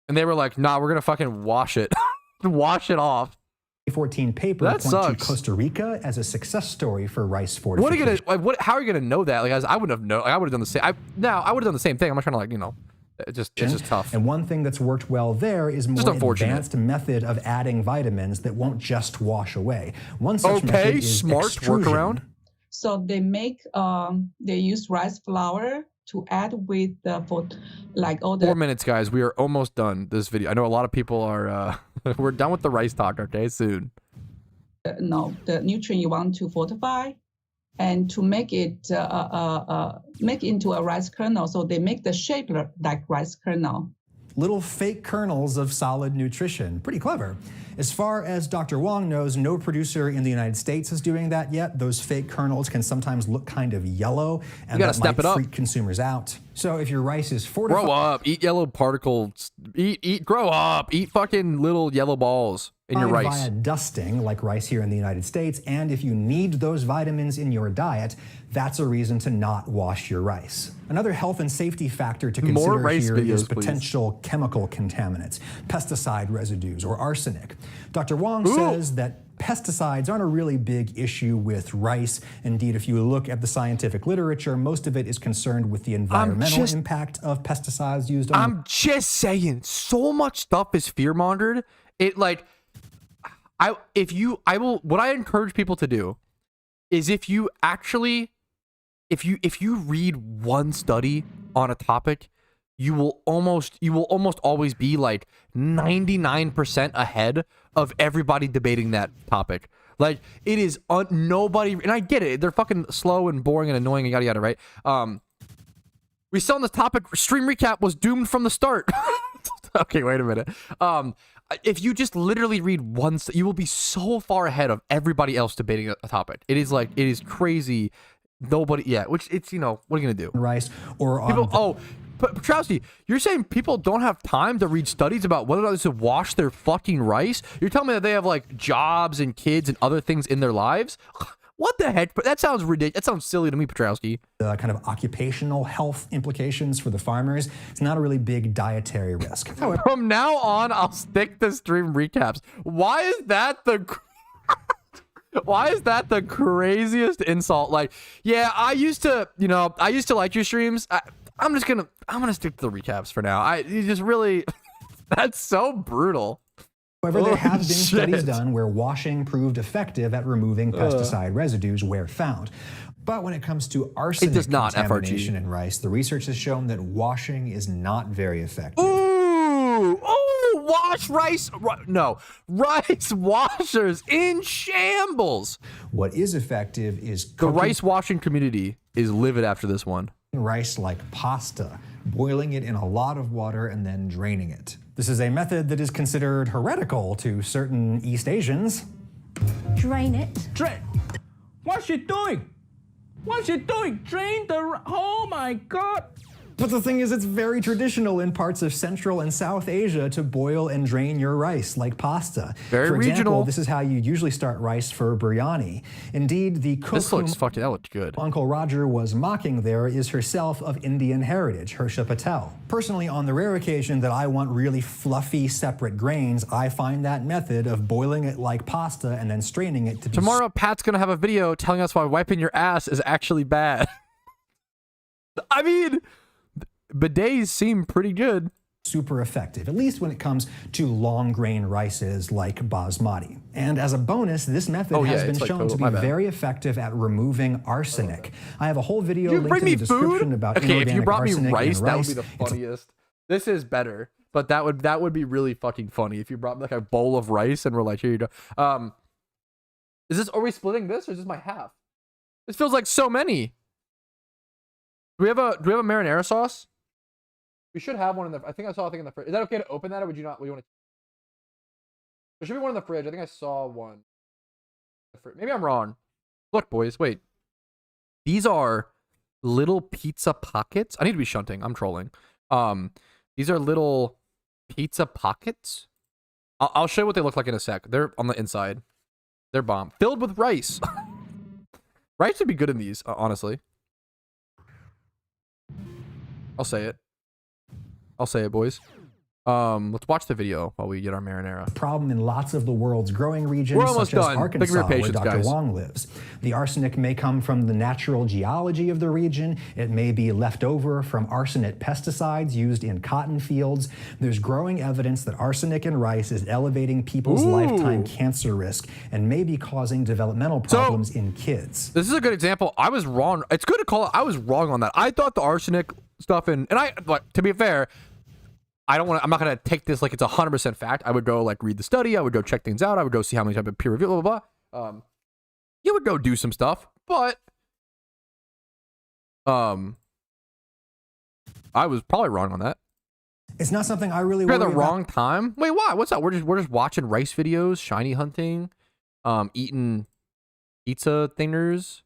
And they were like, nah, we're going to fucking wash it, wash it off. 2014 paper that point sucks. To Costa Rica as a success story for rice fortification. What are you gonna? How are you gonna know that? Like, I wouldn't have known. Like, I would have done the same. I would have done the same thing. I'm not trying to like, you know, it's just tough. And one thing that's worked well there is more advanced method of adding vitamins that won't just wash away. One such method is smart extrusion. workaround. So they make they use rice flour to add with the like all the 4 minutes, guys. We are almost done this video. I know a lot of people are we're done with the rice talk, okay? Soon. No, the nutrient you want to fortify and to make it make into a rice kernel. So they make the shape like rice kernel. Little fake kernels of solid nutrition. Pretty clever. As far as Dr. Wong knows, no producer in the United States is doing that yet. Those fake kernels can sometimes look kind of yellow, and that might freak consumers out. So if your rice is fortified... Grow up. Eat yellow particles. Grow up. Eat fucking little yellow balls in your rice. Via dusting, like rice here in the United States, and if you need those vitamins in your diet, that's a reason to not wash your rice. Another health and safety factor to consider here is potential chemical contaminants, pesticide residues, or arsenic. Dr. Wong says that pesticides aren't a really big issue with rice. Indeed, if you look at the scientific literature, most of it is concerned with the environmental impact of pesticides used on... I'm just saying, so much stuff is fear-mongered. It like... what I encourage people to do is if you read one study on a topic, you will almost always be like 99% ahead of everybody debating that topic. Like it is nobody, and I get it. They're fucking slow and boring and annoying and yada yada, right? We saw on this topic, stream recap was doomed from the start. Okay, wait a minute. If you just literally read one, you will be so far ahead of everybody else debating a topic. It is crazy. Nobody, which it's, you know, what are you gonna do? Rice or people, Patrouski, you're saying people don't have time to read studies about whether or not they should wash their fucking rice? You're telling me that they have like jobs and kids and other things in their lives? What the heck? But that sounds ridiculous. That sounds silly to me, Patrouski. The kind of occupational health implications for the farmers. It's not a really big dietary risk. From now on, I'll stick to stream recaps. Why is that the craziest insult? Like, yeah, I used to like your streams. I'm gonna stick to the recaps for now. You just really, that's so brutal. However, there have been studies done where washing proved effective at removing pesticide residues where found. But when it comes to arsenic does not, contamination FRG. in rice, the research has shown that washing is not very effective. Ooh, wash rice. No, rice washers in shambles. What is effective is The cooking rice washing community is livid after this one. rice like pasta, boiling it in a lot of water and then draining it. This is a method that is considered heretical to certain East Asians. Drain it. Drain. What's she doing? What's she doing? Drain the. Oh my God. But the thing is, it's very traditional in parts of Central and South Asia to boil and drain your rice like pasta. Very For example, regional. this is how you usually start rice for biryani. Indeed, the cook This looks whom fucking, that looks good. Uncle Roger was mocking there is herself of Indian heritage, Harsha Patel. Personally, on the rare occasion that I want really fluffy, separate grains, I find that method of boiling it like pasta and then straining it to be Tomorrow, Pat's gonna have a video telling us why wiping your ass is actually bad. I mean, bidets seem pretty good. super effective, at least when it comes to long grain rices like basmati. And as a bonus, this method has been shown to be very effective at removing arsenic. I have a whole video linked in the description about okay, if you brought me arsenic rice, in that would be the funniest. This is better, but that would be really fucking funny if you brought me like a bowl of rice and we're like, here you go. Is this, are we splitting this or is this my half? This feels like so many. Do we have a marinara sauce? We should have one in the, I think I saw a thing in the fridge. Is that okay to open that or would you not, would you want to? There should be one in the fridge. I think I saw one. Maybe I'm wrong. Look, boys, wait. These are little pizza pockets. I need to be shunting. I'm trolling. These are little pizza pockets. I'll show you what they look like in a sec. They're on the inside. They're bomb. Filled with rice. Rice would be good in these, honestly. I'll say it. I'll say it, boys. Let's watch the video while we get our marinara. Problem in lots of the world's growing regions, We're almost such as done. Arkansas, Thank you for your patience, where Dr. guys. Wong lives. The arsenic may come from the natural geology of the region. It may be left over from arsenic pesticides used in cotton fields. There's growing evidence that arsenic in rice is elevating people's lifetime cancer risk and may be causing developmental problems in kids. This is a good example. I was wrong. It's good to call it. I was wrong on that. I thought the arsenic stuff but to be fair, I'm not going to take this like it's 100% fact. I would go like read the study. I would go check things out. I would go see how many type of peer review, blah, blah, blah. You would go do some stuff, but I was probably wrong on that. It's not something I really You're worry at the wrong time. Wait, why? What's up? We're just watching rice videos, shiny hunting, eating pizza thingers,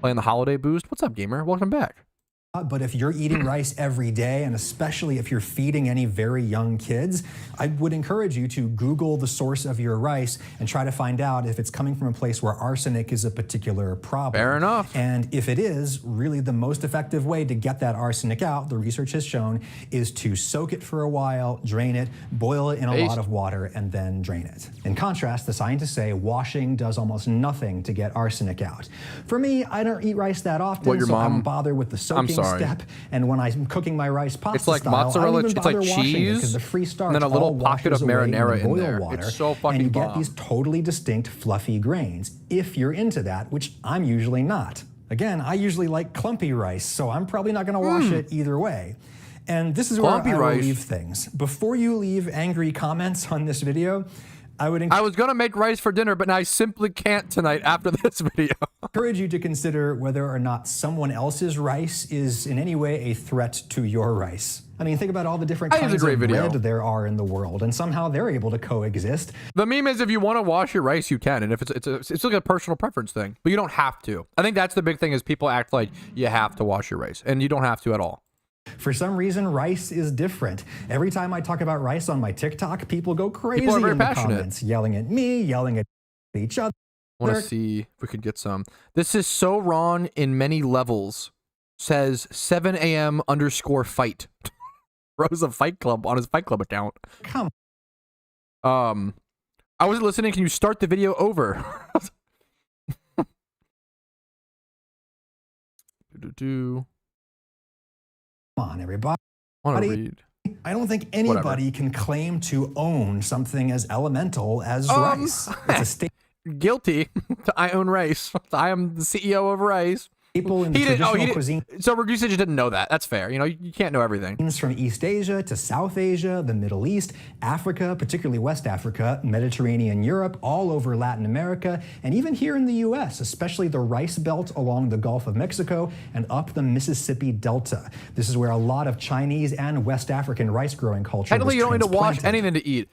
playing the holiday boost. What's up, gamer? Welcome back. But if you're eating rice every day, and especially if you're feeding any very young kids, I would encourage you to Google the source of your rice and try to find out if it's coming from a place where arsenic is a particular problem. Fair enough. And if it is, really the most effective way to get that arsenic out, the research has shown, is to soak it for a while, drain it, boil it in a lot of water, and then drain it. In contrast, the scientists say washing does almost nothing to get arsenic out. For me, I don't eat rice that often, so I don't bother with the soaking step, and when I'm cooking my rice pasta it's like style, mozzarella, I don't even it's like bother washing it, 'cause cheese, the free starch and then a little all pocket of washes away marinara in boil there. water, It's so fucking and you get bomb. these totally distinct fluffy grains, if you're into that, which I'm usually not. Again, I usually like clumpy rice, so I'm probably not going to wash it either way. And this is where I will leave things. Before you leave angry comments on this video, I was going to make rice for dinner, but now I simply can't tonight after this video. encourage you to consider whether or not someone else's rice is in any way a threat to your rice. I mean, think about all the different kinds of bread there are in the world, and somehow they're able to coexist. The meme is if you want to wash your rice, you can, and if it's like a personal preference thing, but you don't have to. I think that's the big thing is people act like you have to wash your rice, and you don't have to at all. For some reason, rice is different. Every time I talk about rice on my TikTok, people go crazy People are very in the passionate. comments, yelling at me, yelling at each other. I want to see if we could get some. This is so wrong in many levels. Says 7 a.m. _fight. Rose a Fight Club on his Fight Club account. Come. I wasn't listening. Can you start the video over? Come on, everybody. I want to read. I don't think anybody can claim to own something as elemental as rice. It's a state. guilty. I own rice. I am the CEO of rice. People in the traditional cuisine. So Ragusa just didn't know that. That's fair. You know, you can't know everything. From East Asia to South Asia, the Middle East, Africa, particularly West Africa, Mediterranean Europe, all over Latin America, and even here in the US, especially the rice belt along the Gulf of Mexico and up the Mississippi Delta. This is where a lot of Chinese and West African rice growing culture Technically, you don't need to wash transplanted. anything to eat.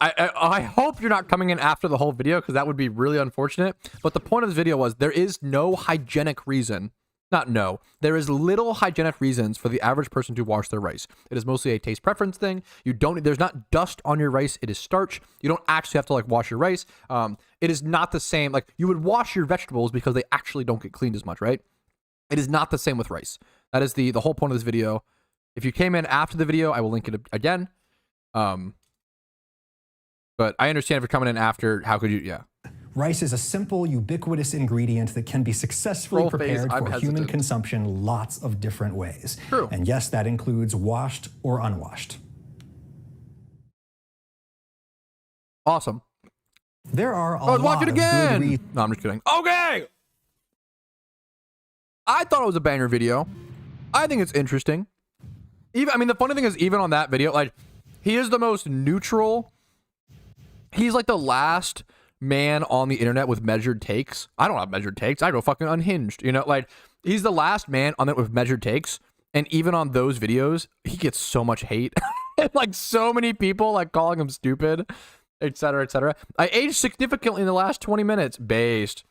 I hope you're not coming in after the whole video, because that would be really unfortunate. But the point of this video was there is no hygienic reason. There is little hygienic reasons for the average person to wash their rice. It is mostly a taste preference thing. There's not dust on your rice. It is starch. You don't actually have to like wash your rice. It is not the same. Like you would wash your vegetables because they actually don't get cleaned as much, right? It is not the same with rice. That is the whole point of this video. If you came in after the video, I will link it again. But I understand if you're coming in after, how could you, yeah. Rice is a simple, ubiquitous ingredient that can be successfully prepared for human consumption lots of different ways. True. And yes, that includes washed or unwashed. Awesome. There are a watch lot it of good again. reasons. No, I'm just kidding. Okay. I thought it was a banger video. I think it's interesting. I mean, the funny thing is, even on that video, like, he is the most neutral. He's like the last man on the internet with measured takes. I don't have measured takes. I go fucking unhinged. You know, like, he's the last man on it with measured takes. And even on those videos, he gets so much hate. Like, so many people, like, calling him stupid, etc., etc. I aged significantly in the last 20 minutes. Based.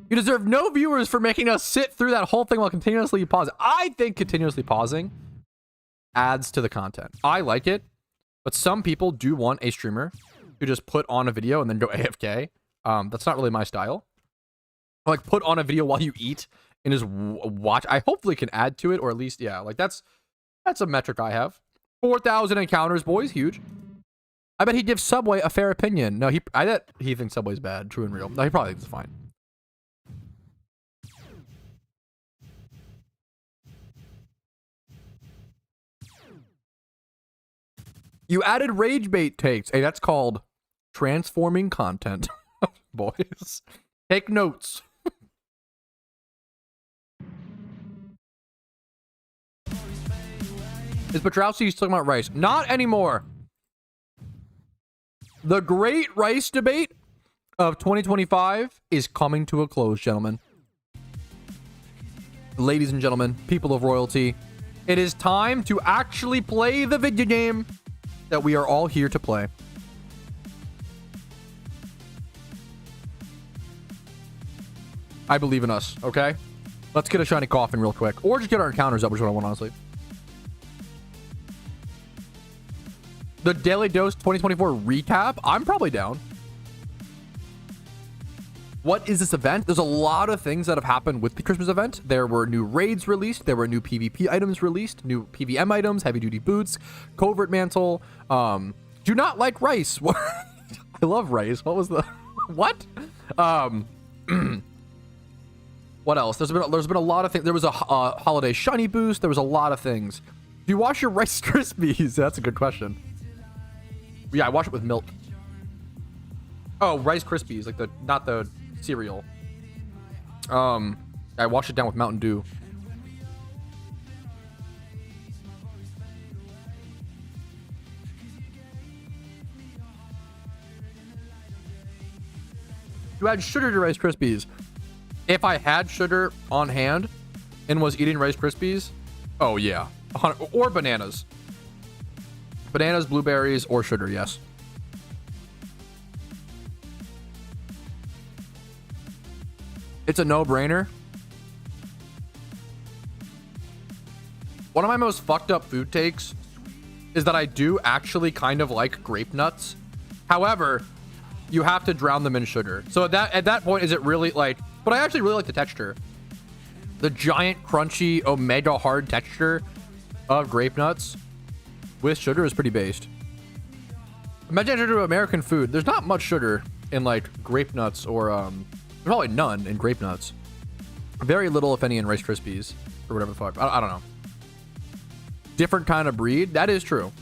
You deserve no viewers for making us sit through that whole thing while continuously pausing. I think continuously pausing adds to the content. I like it. But some people do want a streamer who just put on a video and then go AFK. That's not really my style. Like, put on a video while you eat and just watch. I hopefully can add to it, or at least, yeah, like that's a metric I have. 4,000 encounters, boys, huge. I bet he gives Subway a fair opinion. No, I bet he thinks Subway's bad, true and real. No, he probably thinks it's fine. You added rage bait takes. Hey, that's called transforming content. Boys, take notes. Is Patrouski talking about rice? Not anymore. The great rice debate of 2025 is coming to a close, gentlemen. Ladies and gentlemen, people of royalty, it is time to actually play the video game that we are all here to play. I believe in us, okay? Let's get a shiny coffin real quick. Or just get our encounters up, which is what I want, honestly. The Daily Dose 2024 recap? I'm probably down. What is this event? There's a lot of things that have happened with the Christmas event. There were new raids released. There were new PvP items released. New PVM items, heavy duty boots, covert mantle. Do not like rice. I love rice. What was the what? What else? There's been a lot of things. There was a holiday shiny boost. There was a lot of things. Do you wash your Rice Krispies? That's a good question. Yeah, I wash it with milk. Oh, Rice Krispies, like not the cereal. I wash it down with Mountain Dew. You add sugar to Rice Krispies. If I had sugar on hand and was eating Rice Krispies, oh yeah, or bananas. Bananas, blueberries, or sugar, yes. It's a no-brainer. One of my most fucked up food takes is that I do actually kind of like grape nuts. However, you have to drown them in sugar. So at that point, is it really like... But I actually really like the texture. The giant, crunchy, omega hard texture of grape nuts with sugar is pretty based. Imagine to American food. There's not much sugar in like grape nuts or there's probably none in grape nuts. Very little, if any, in Rice Krispies or whatever the fuck. I don't know. Different kind of breed. That is true.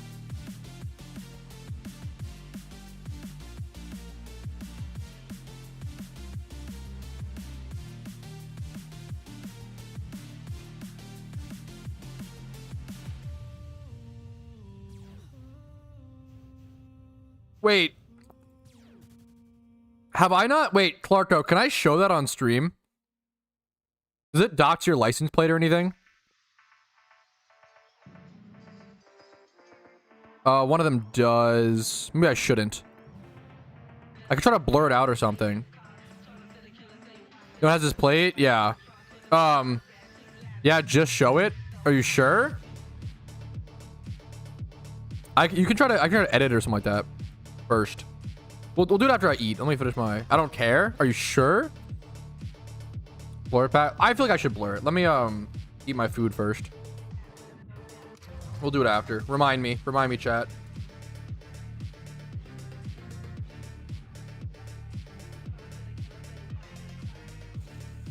Wait. Have I not? Wait, Clarko, can I show that on stream? Does it dox your license plate or anything? One of them does. Maybe I shouldn't. I could try to blur it out or something. It has his plate? Yeah. Yeah, just show it. Are you sure? You can try to. I can try to edit or something like that first. We'll do it after I eat. Let me finish my. I don't care. Are you sure? Blur it back. I feel like I should blur it. Let me eat my food first. We'll do it after. Remind me, chat.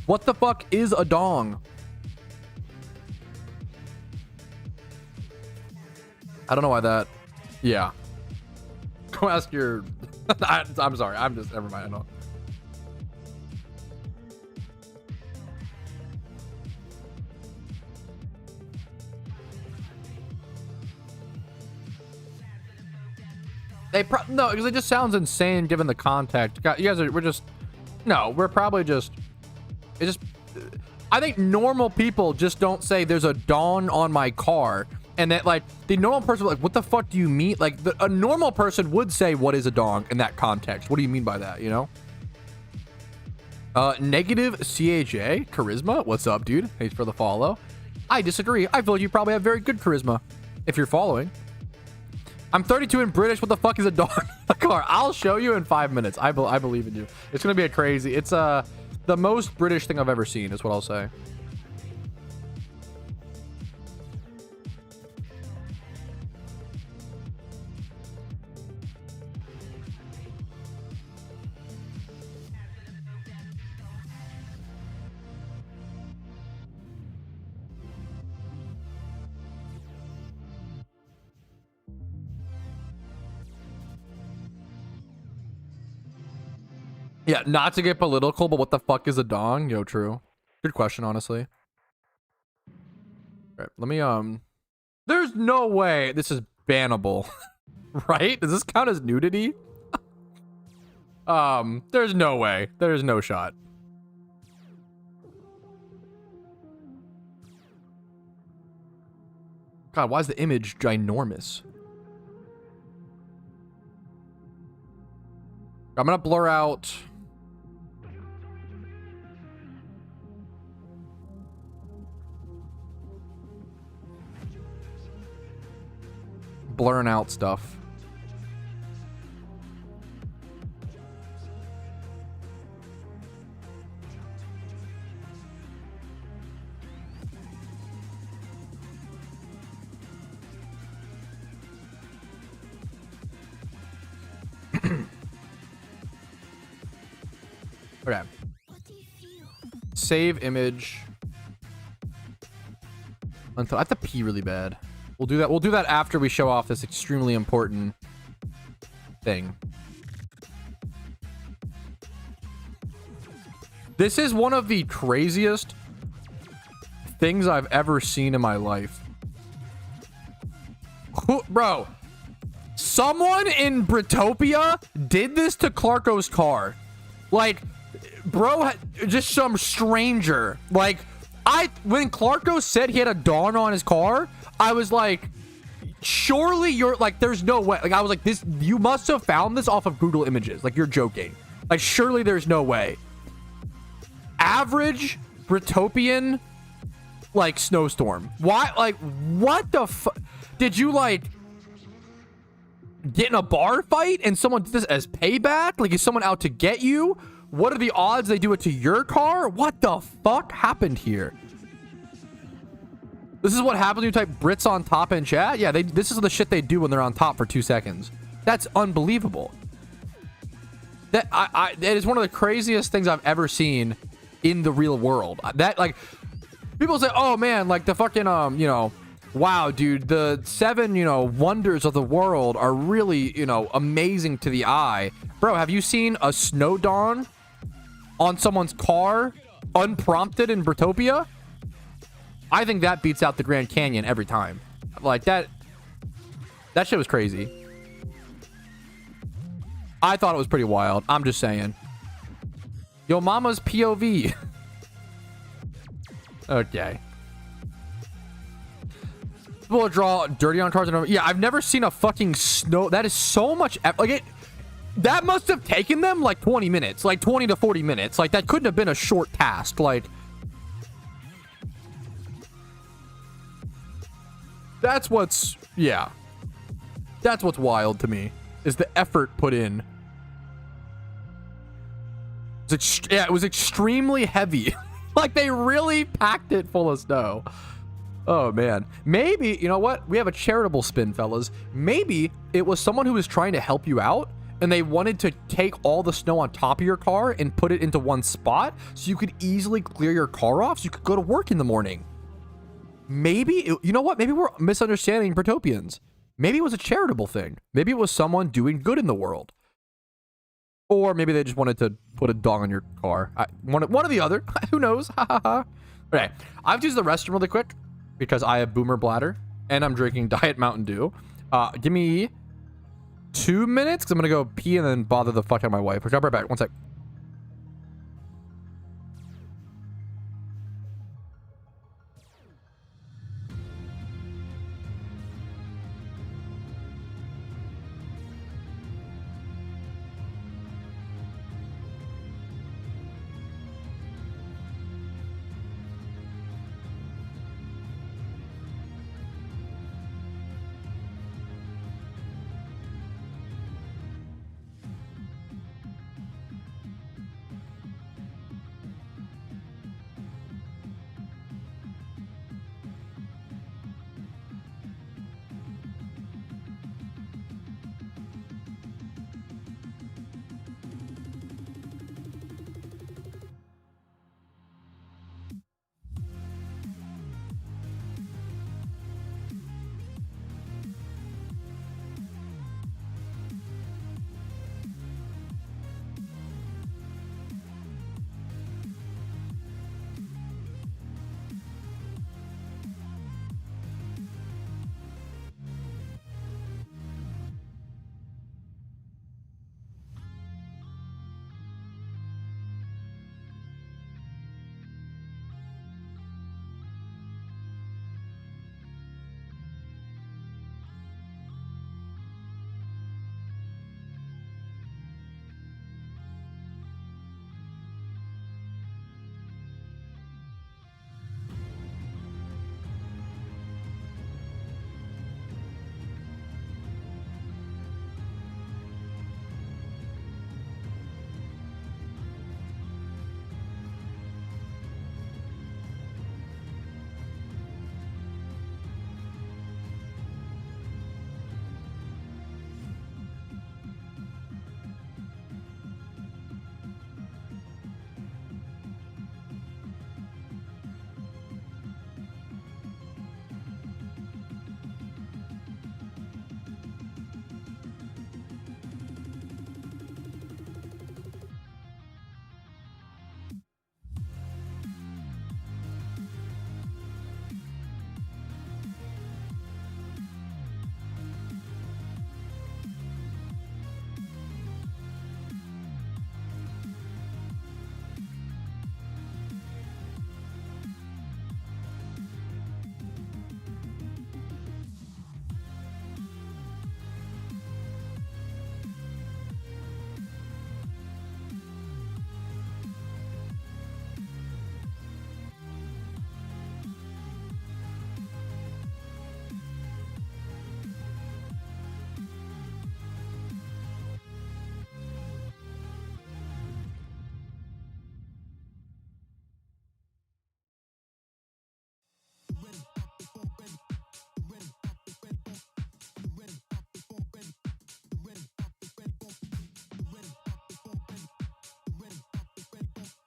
What the fuck is a dong? I don't know why that. Yeah. Go ask your. I'm sorry. I'm just. Never mind. I know. No, because it just sounds insane given the context. You guys are. We're just. No, we're probably just. It just. I think normal people just don't say there's a dawn on my car. And that, like, the normal person, like, what the fuck do you mean? Like, a normal person would say, what is a dong in that context? What do you mean by that, you know? Negative CHA, charisma. What's up, dude? Thanks for the follow. I disagree. I feel like you probably have very good charisma if you're following. I'm 32 and British. What the fuck is a dong in the car? I'll show you in 5 minutes. I believe in you. It's going to be a crazy. It's the most British thing I've ever seen is what I'll say. Yeah, not to get political, but what the fuck is a dong? Yo, true. Good question, honestly. All right, let me, there's no way this is bannable, right? Does this count as nudity? There's no way. There's no shot. God, why is the image ginormous? I'm gonna blur out. Blurring out stuff. Okay. Save image. I have to pee really bad. We'll do that. We'll do that after we show off this extremely important thing. This is one of the craziest things I've ever seen in my life. Bro, someone in Britopia did this to Clarko's car. Like, bro, just some stranger. Like, when Clarko said he had a dawn on his car, I was like, surely you're like, there's no way. Like, I was like, this, you must have found this off of Google Images. Like, you're joking. Like, surely there's no way. Average Britopian, like, snowstorm. Why? Like, what the fuck? Did you, like, get in a bar fight and someone did this as payback? Like, is someone out to get you? What are the odds they do it to your car? What the fuck happened here? This is what happens when you type Brits on top in chat? Yeah, this is the shit they do when they're on top for 2 seconds. That's unbelievable. That is one of the craziest things I've ever seen in the real world. That, like, people say, oh man, like the fucking, you know, wow, dude, the 7, you know, wonders of the world are really, you know, amazing to the eye. Bro, have you seen a snow dawn on someone's car unprompted in Britopia? I think that beats out the Grand Canyon every time. Like, that shit was crazy. I thought it was pretty wild. I'm just saying. Yo mama's POV. Okay. People draw dirty on cards. Yeah, I've never seen a fucking snow. That is so much. Like it. That must have taken them like 20 minutes, like 20 to 40 minutes. Like that couldn't have been a short task. Like that's what's, yeah. That's what's wild to me is the effort put in. Yeah, it was extremely heavy. Like they really packed it full of snow. Oh man, maybe, you know what? We have a charitable spin, fellas. Maybe it was someone who was trying to help you out and they wanted to take all the snow on top of your car and put it into one spot so you could easily clear your car off so you could go to work in the morning. Maybe, you know what? Maybe we're misunderstanding Protopians. Maybe it was a charitable thing. Maybe it was someone doing good in the world. Or maybe they just wanted to put a dog on your car. One or the other. Who knows? Okay, I've used the restroom really quick because I have boomer bladder and I'm drinking Diet Mountain Dew. Give me 2 minutes because I'm going to go pee and then bother the fuck out of my wife. I'll be right back. One sec.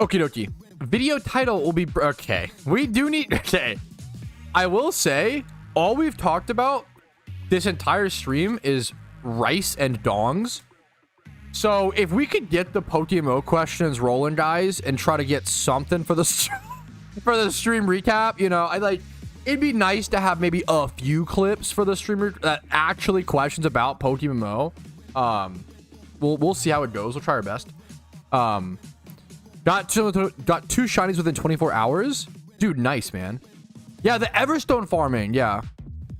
Okie dokie. Video title will be... Okay. We do need... Okay. I will say, all we've talked about this entire stream is rice and dongs. So if we could get the PokeMMO questions rolling, guys, and try to get something for the for the stream recap, you know, I like... It'd be nice to have maybe a few clips for the streamer that actually questions about PokeMMO. We'll see how it goes. We'll try our best. Got two shinies within 24 hours. Dude, nice, man. Yeah, the Everstone farming. Yeah.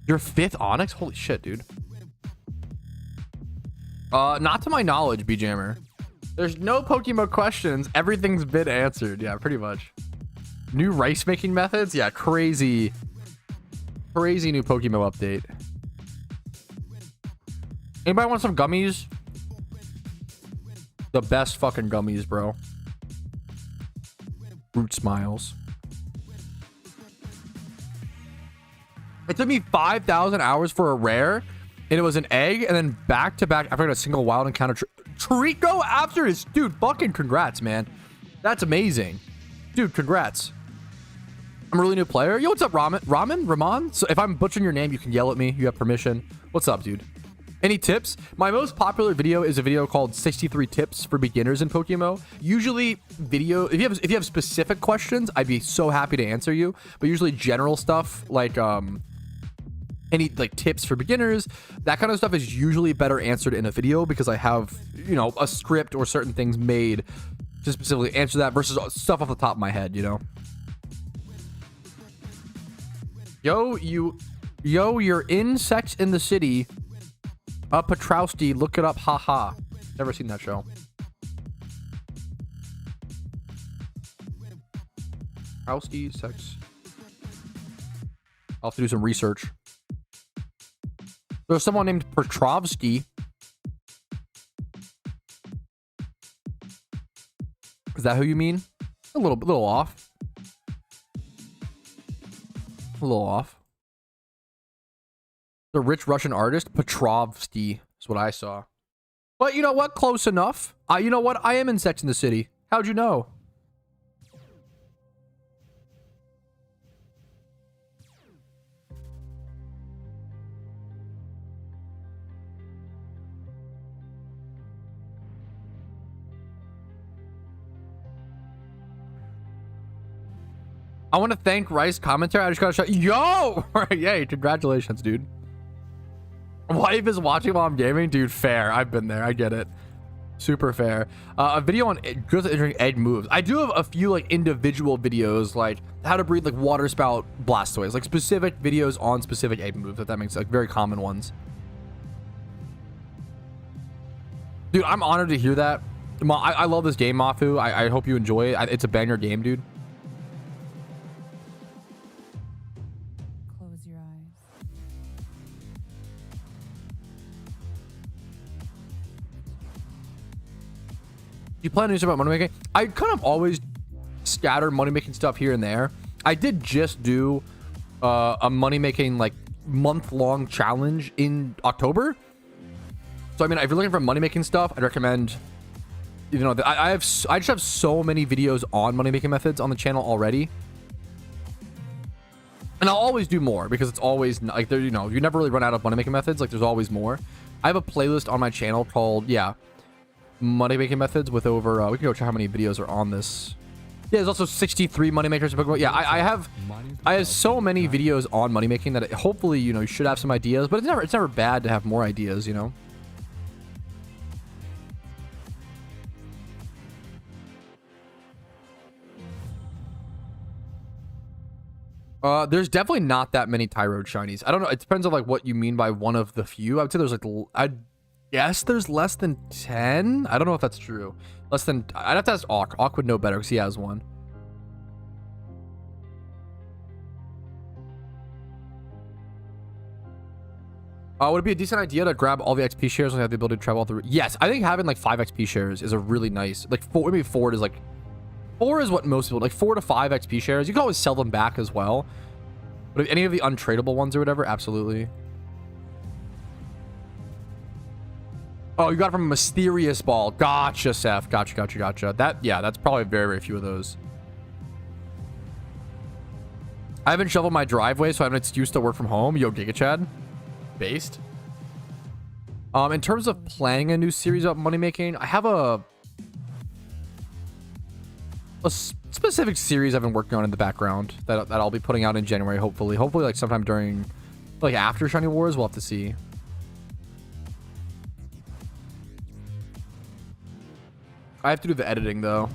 Your 5th Onyx? Holy shit, dude. Not to my knowledge, B-Jammer. There's no PokeMMO questions. Everything's been answered. Yeah, pretty much. New rice making methods? Yeah, crazy. Crazy new PokeMMO update. Anybody want some gummies? The best fucking gummies, bro. Fruit Smiles. It took me 5,000 hours for a rare, and it was an egg, and then back to back after a single wild encounter. Trico after his dude. Fucking congrats, man. That's amazing, dude. Congrats. I'm a really new player. Yo, what's up, Ramon? So if I'm butchering your name, you can yell at me. You have permission. What's up, dude? Any tips? My most popular video is a video called 63 tips for beginners in PokeMMO. Usually if you have specific questions, I'd be so happy to answer you, but usually general stuff like any like tips for beginners, that kind of stuff is usually better answered in a video because I have, you know, a script or certain things made to specifically answer that versus stuff off the top of my head, you know. Yo, you're in Sex in the City. Patrouski, look it up, haha. Never seen that show. Patrouski, sex. I'll have to do some research. There's someone named Patrouski. Is that who you mean? A little off. A little off. The rich Russian artist Patrouski is what I saw. But you know what? Close enough. You know what? I am in Sex in the City. How'd you know? I want to thank Rice Commentary. I just got a shot. Yo! Yay, congratulations, dude. Wife is watching while I'm gaming. Dude, fair. I've been there. I get it. Super fair. A video on girls entering egg moves. I do have a few like individual videos, like how to breed like water spout Blastoise, like specific videos on specific egg moves, if that makes like very common ones. Dude, I'm honored to hear that. I love this game, Mafu. I hope you enjoy it. It's a banger game, dude. Close your eyes. You plan to do something about money making? I kind of always scatter money making stuff here and there. I did just do a money making like month-long challenge in October. So I mean, if you're looking for money making stuff, I'd recommend, you know, I just have so many videos on money making methods on the channel already. And I'll always do more because it's always like there, you know, you never really run out of money making methods. Like there's always more. I have a playlist on my channel called, yeah, money making methods with over, we can go check how many videos are on this. Yeah, there's also 63 money makers in Pokemon. Yeah, I have so many videos on money making that hopefully, you know, you should have some ideas, but it's never bad to have more ideas, you know. There's definitely not that many Tyrode shinies. I don't know. It depends on like what you mean by one of the few. I would say there's like, I guess there's less than 10. I don't know if that's true. Less than, I'd have to ask Awk. Awk would know better because he has one. Would it be a decent idea to grab all the XP shares and have the ability to travel through? Yes, I think having like 5 XP shares is a really nice, like maybe 4 is like, 4 is what most people like. 4 to 5 XP shares. You can always sell them back as well. But if any of the untradeable ones or whatever, absolutely. Oh, you got it from a mysterious ball. Gotcha, Seth. Gotcha. That's probably very, very few of those. I haven't shoveled my driveway, so I have an excuse to work from home. Yo, Giga Chad. Based. In terms of planning a new series about money making, I have a specific series I've been working on in the background that I'll be putting out in January, hopefully like sometime during, like after Shiny Wars. We'll have to see. I have to do the editing though.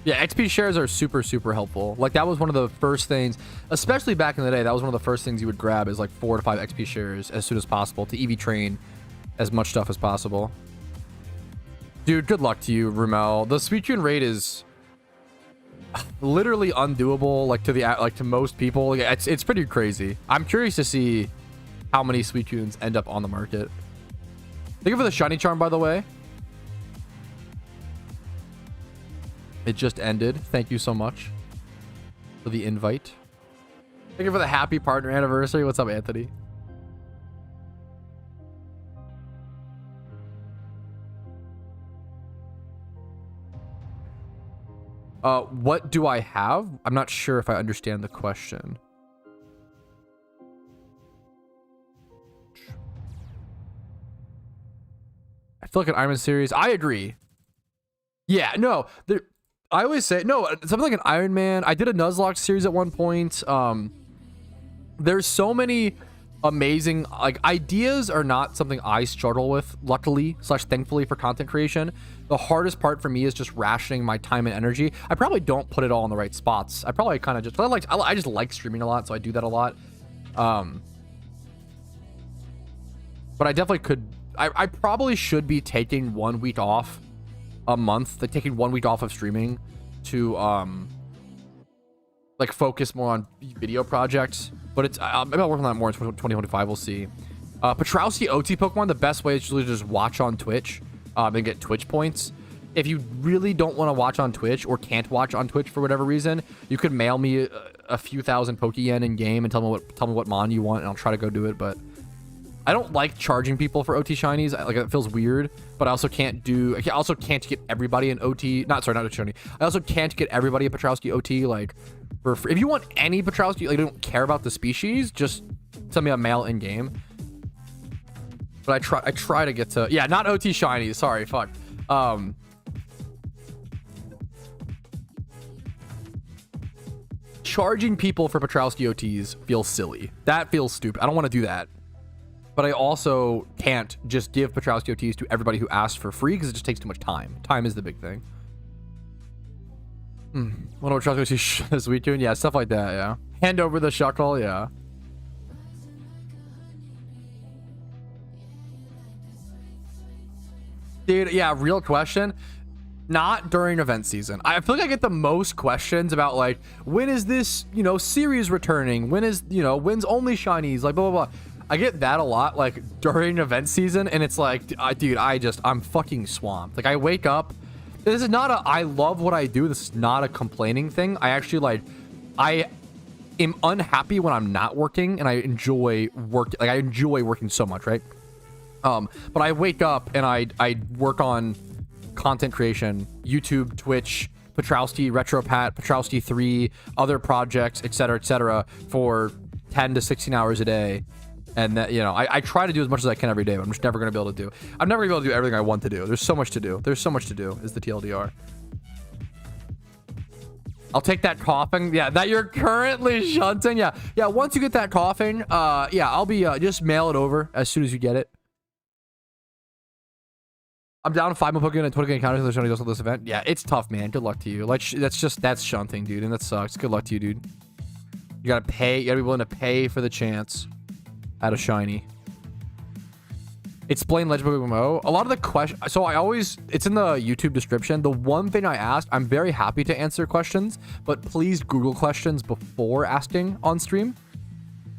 Yeah, XP shares are super, super helpful. Like that was one of the first things, especially back in the day, that was one of the first things you would grab is like 4 to 5 XP shares as soon as possible to EV train as much stuff as possible. Dude, good luck to you, Rumel. The Suicune raid is literally undoable, like to most people. It's pretty crazy. I'm curious to see how many Suicunes end up on the market. Thank you for the shiny charm, by the way. It just ended. Thank you so much for the invite. Thank you for the happy partner anniversary. What's up, Anthony? What do I have? I'm not sure if I understand the question. I feel like an Iron Man series. I agree. Yeah, no. I always say, no, something like an Iron Man. I did a Nuzlocke series at one point. There's so many amazing, like, ideas are not something I struggle with, luckily / thankfully for content creation. The hardest part for me is just rationing my time and energy. I probably don't put it all in the right spots. I probably kind of just, I just like streaming a lot, so I do that a lot. But I definitely could, I probably should be taking 1 week off a month, like taking 1 week off of streaming to like focus more on video projects. But it's, I'm working on that more in 2025. We'll see. Patrouski OT Pokemon, the best way is usually to just watch on Twitch and get Twitch points. If you really don't want to watch on Twitch or can't watch on Twitch for whatever reason, you could mail me a few thousand Pokeyen in game and tell me what mon you want, and I'll try to go do it. But I don't like charging people for OT shinies. Like, it feels weird. But I also can't get everybody an OT. Not OT shiny. I also can't get everybody a Patrouski OT. Like, for free. If you want any Patrouski, like, you don't care about the species, just send me a mail in game. But I try to get to, yeah, not OT shinies. Sorry, fuck. Charging people for Patrouski OTs feels silly. That feels stupid. I don't want to do that. But I also can't just give Patrouski OTs to everybody who asks for free because it just takes too much time. Time is the big thing. One of Patrouski OTs is Suicune? Yeah, stuff like that, yeah. Hand over the Shuckle, yeah. Dude, yeah, real question. Not during event season. I feel like I get the most questions about, like, when is this, series returning? When is, when's only shinies? Like, blah, blah, blah. I get that a lot, like, during event season, and it's like, dude, I'm fucking swamped. Like, I wake up. This is not I love what I do. This is not a complaining thing. I actually, I am unhappy when I'm not working, and I enjoy work. Like, I enjoy working so much, right? But I wake up and I work on content creation, YouTube, Twitch, Patrouski, RetroPat, Patrouski 3, other projects, etc., for 10 to 16 hours a day. And that, I try to do as much as I can every day, but I'm just never going to be able to do. I'm never going to be able to do everything I want to do. There's so much to do. There's so much to do, is the TLDR. I'll take that coughing. Yeah, that you're currently shunting. Yeah, once you get that coughing, yeah, I'll be, just mail it over as soon as you get it. I'm down to 5 more Pokemon and 20 encounters. There's only this event. Yeah, it's tough, man. Good luck to you. Like, that's shunting, dude, and that sucks. Good luck to you, dude. You gotta pay. You gotta be willing to pay for the chance at a shiny. Explain Legend of PokeMMO. A lot of the questions. So it's in the YouTube description. The one thing I asked, I'm very happy to answer questions, but please Google questions before asking on stream,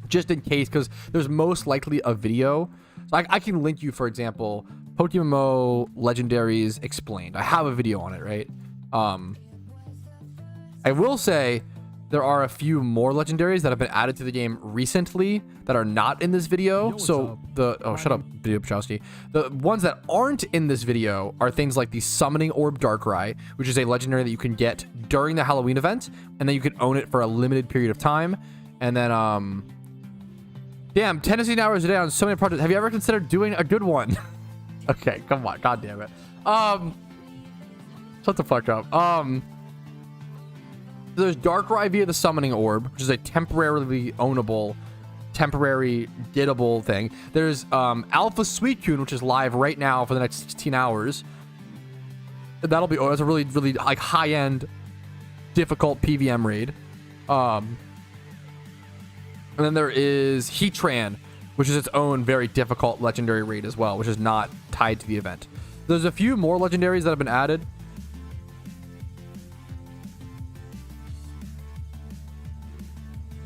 just in case, because there's most likely a video. So I can link you, for example, PokeMMO Legendaries Explained. I have a video on it, right? I will say there are a few more legendaries that have been added to the game recently that are not in this video. So shut up, Video Patrouski. The ones that aren't in this video are things like the Summoning Orb Darkrai, which is a legendary that you can get during the Halloween event, and then you can own it for a limited period of time. And then, damn, 10 to 16 hours a day on so many projects. Have you ever considered doing a good one? Okay, come on, god damn it. Shut the fuck up. There's Darkrai via the Summoning Orb, which is a temporarily ownable, temporary gettable thing. There's Alpha Suicune, which is live right now for the next 16 hours. That'll be, that's a really, really like high-end, difficult PVM raid. And then there is Heatran, which is its own very difficult legendary raid as well, which is not tied to the event. There's a few more legendaries that have been added.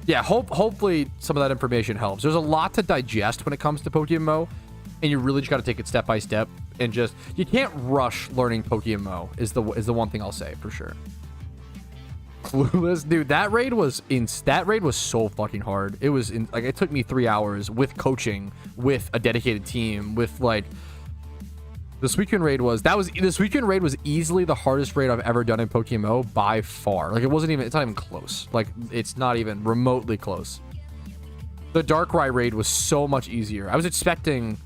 Yeah, hopefully some of that information helps. There's a lot to digest when it comes to PokeMMO, and you really just got to take it step by step, and just, you can't rush learning PokeMMO is the one thing I'll say for sure. Clueless, dude, that raid was so fucking hard. It was like, it took me 3 hours with coaching, with a dedicated team, with like, the Suicune raid was easily the hardest raid I've ever done in PokeMMO by far. Like, it's not even close. Like, it's not even remotely close. The Darkrai raid was so much easier. I was expecting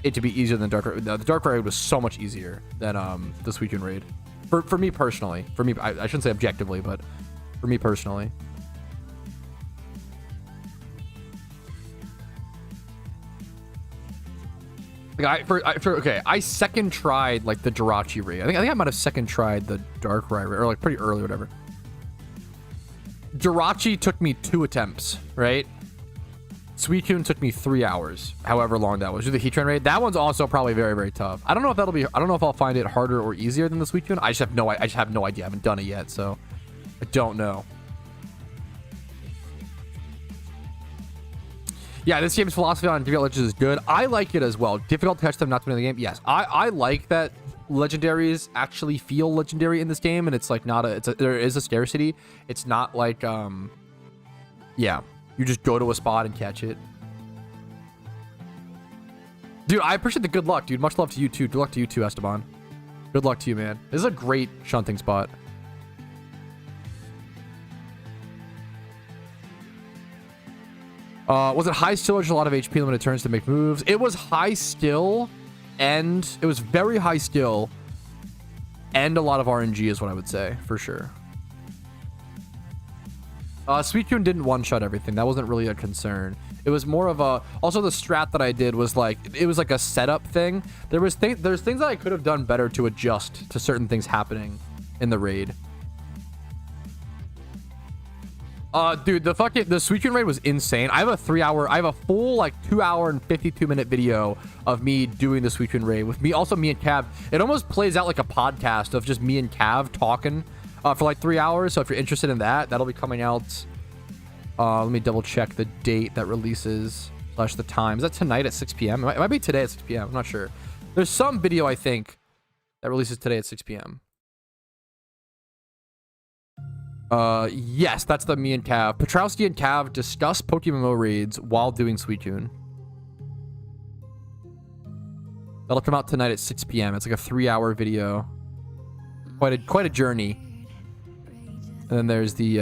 it to be easier than Darkrai. The Darkrai raid was so much easier than the Suicune raid. For me personally. For me, I shouldn't say objectively, but for me personally. Like I second tried like the Jirachi raid. I think I might have second tried the Darkrai raid, or like pretty early, or whatever. Jirachi took me 2 attempts, right? Suicune took me 3 hours, however long that was. Do the Heatran raid. That one's also probably very, very tough. I don't know if I'll find it harder or easier than the Suicune. I just have no idea. I haven't done it yet, so I don't know. Yeah, this game's philosophy on difficult legends is good. I like it as well. Difficult to catch them, not to win the game. Yes, I like that legendaries actually feel legendary in this game, and it's like not there is a scarcity. It's not like yeah, you just go to a spot and catch it. Dude, I appreciate the good luck, dude. Much love to you too. Good luck to you too, Esteban. Good luck to you, man. This is a great shunting spot. Was it high still or just a lot of HP limited turns to make moves? It was high still, and it was very high skill, and a lot of RNG is what I would say, for sure. Suicune didn't one-shot everything. That wasn't really a concern. It was more of a... Also, the strat that I did was like... It was like a setup thing. There's things that I could have done better to adjust to certain things happening in the raid. Dude, the Suicune raid was insane. I have a full like 2 hour and 52-minute video of me doing the Suicune raid with me and Cav. It almost plays out like a podcast of just me and Cav talking for like 3 hours. So if you're interested in that, that'll be coming out. Let me double check the date that releases / the time. Is that tonight at 6 p.m.? It might be today at 6 p.m. I'm not sure. There's some video I think that releases today at 6 p.m. Yes, that's the me and Cav. Patrouski and Cav discuss PokeMMO raids while doing Suicune. That'll come out tonight at 6 p.m. It's like a 3-hour video. Quite a journey. And then there's the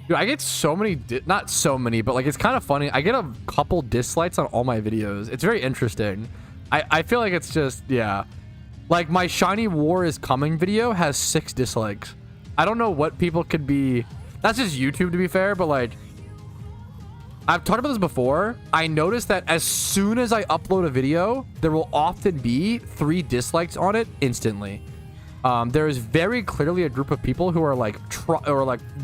Dude, I get so many, not so many, but like it's kind of funny. I get a couple dislikes on all my videos. It's very interesting. I feel like it's just, yeah. Like my Shiny War is Coming video has 6 dislikes. I don't know what people could be. That's just YouTube to be fair, but like, I've talked about this before. I noticed that as soon as I upload a video, there will often be 3 dislikes on it instantly. There is very clearly a group of people who are like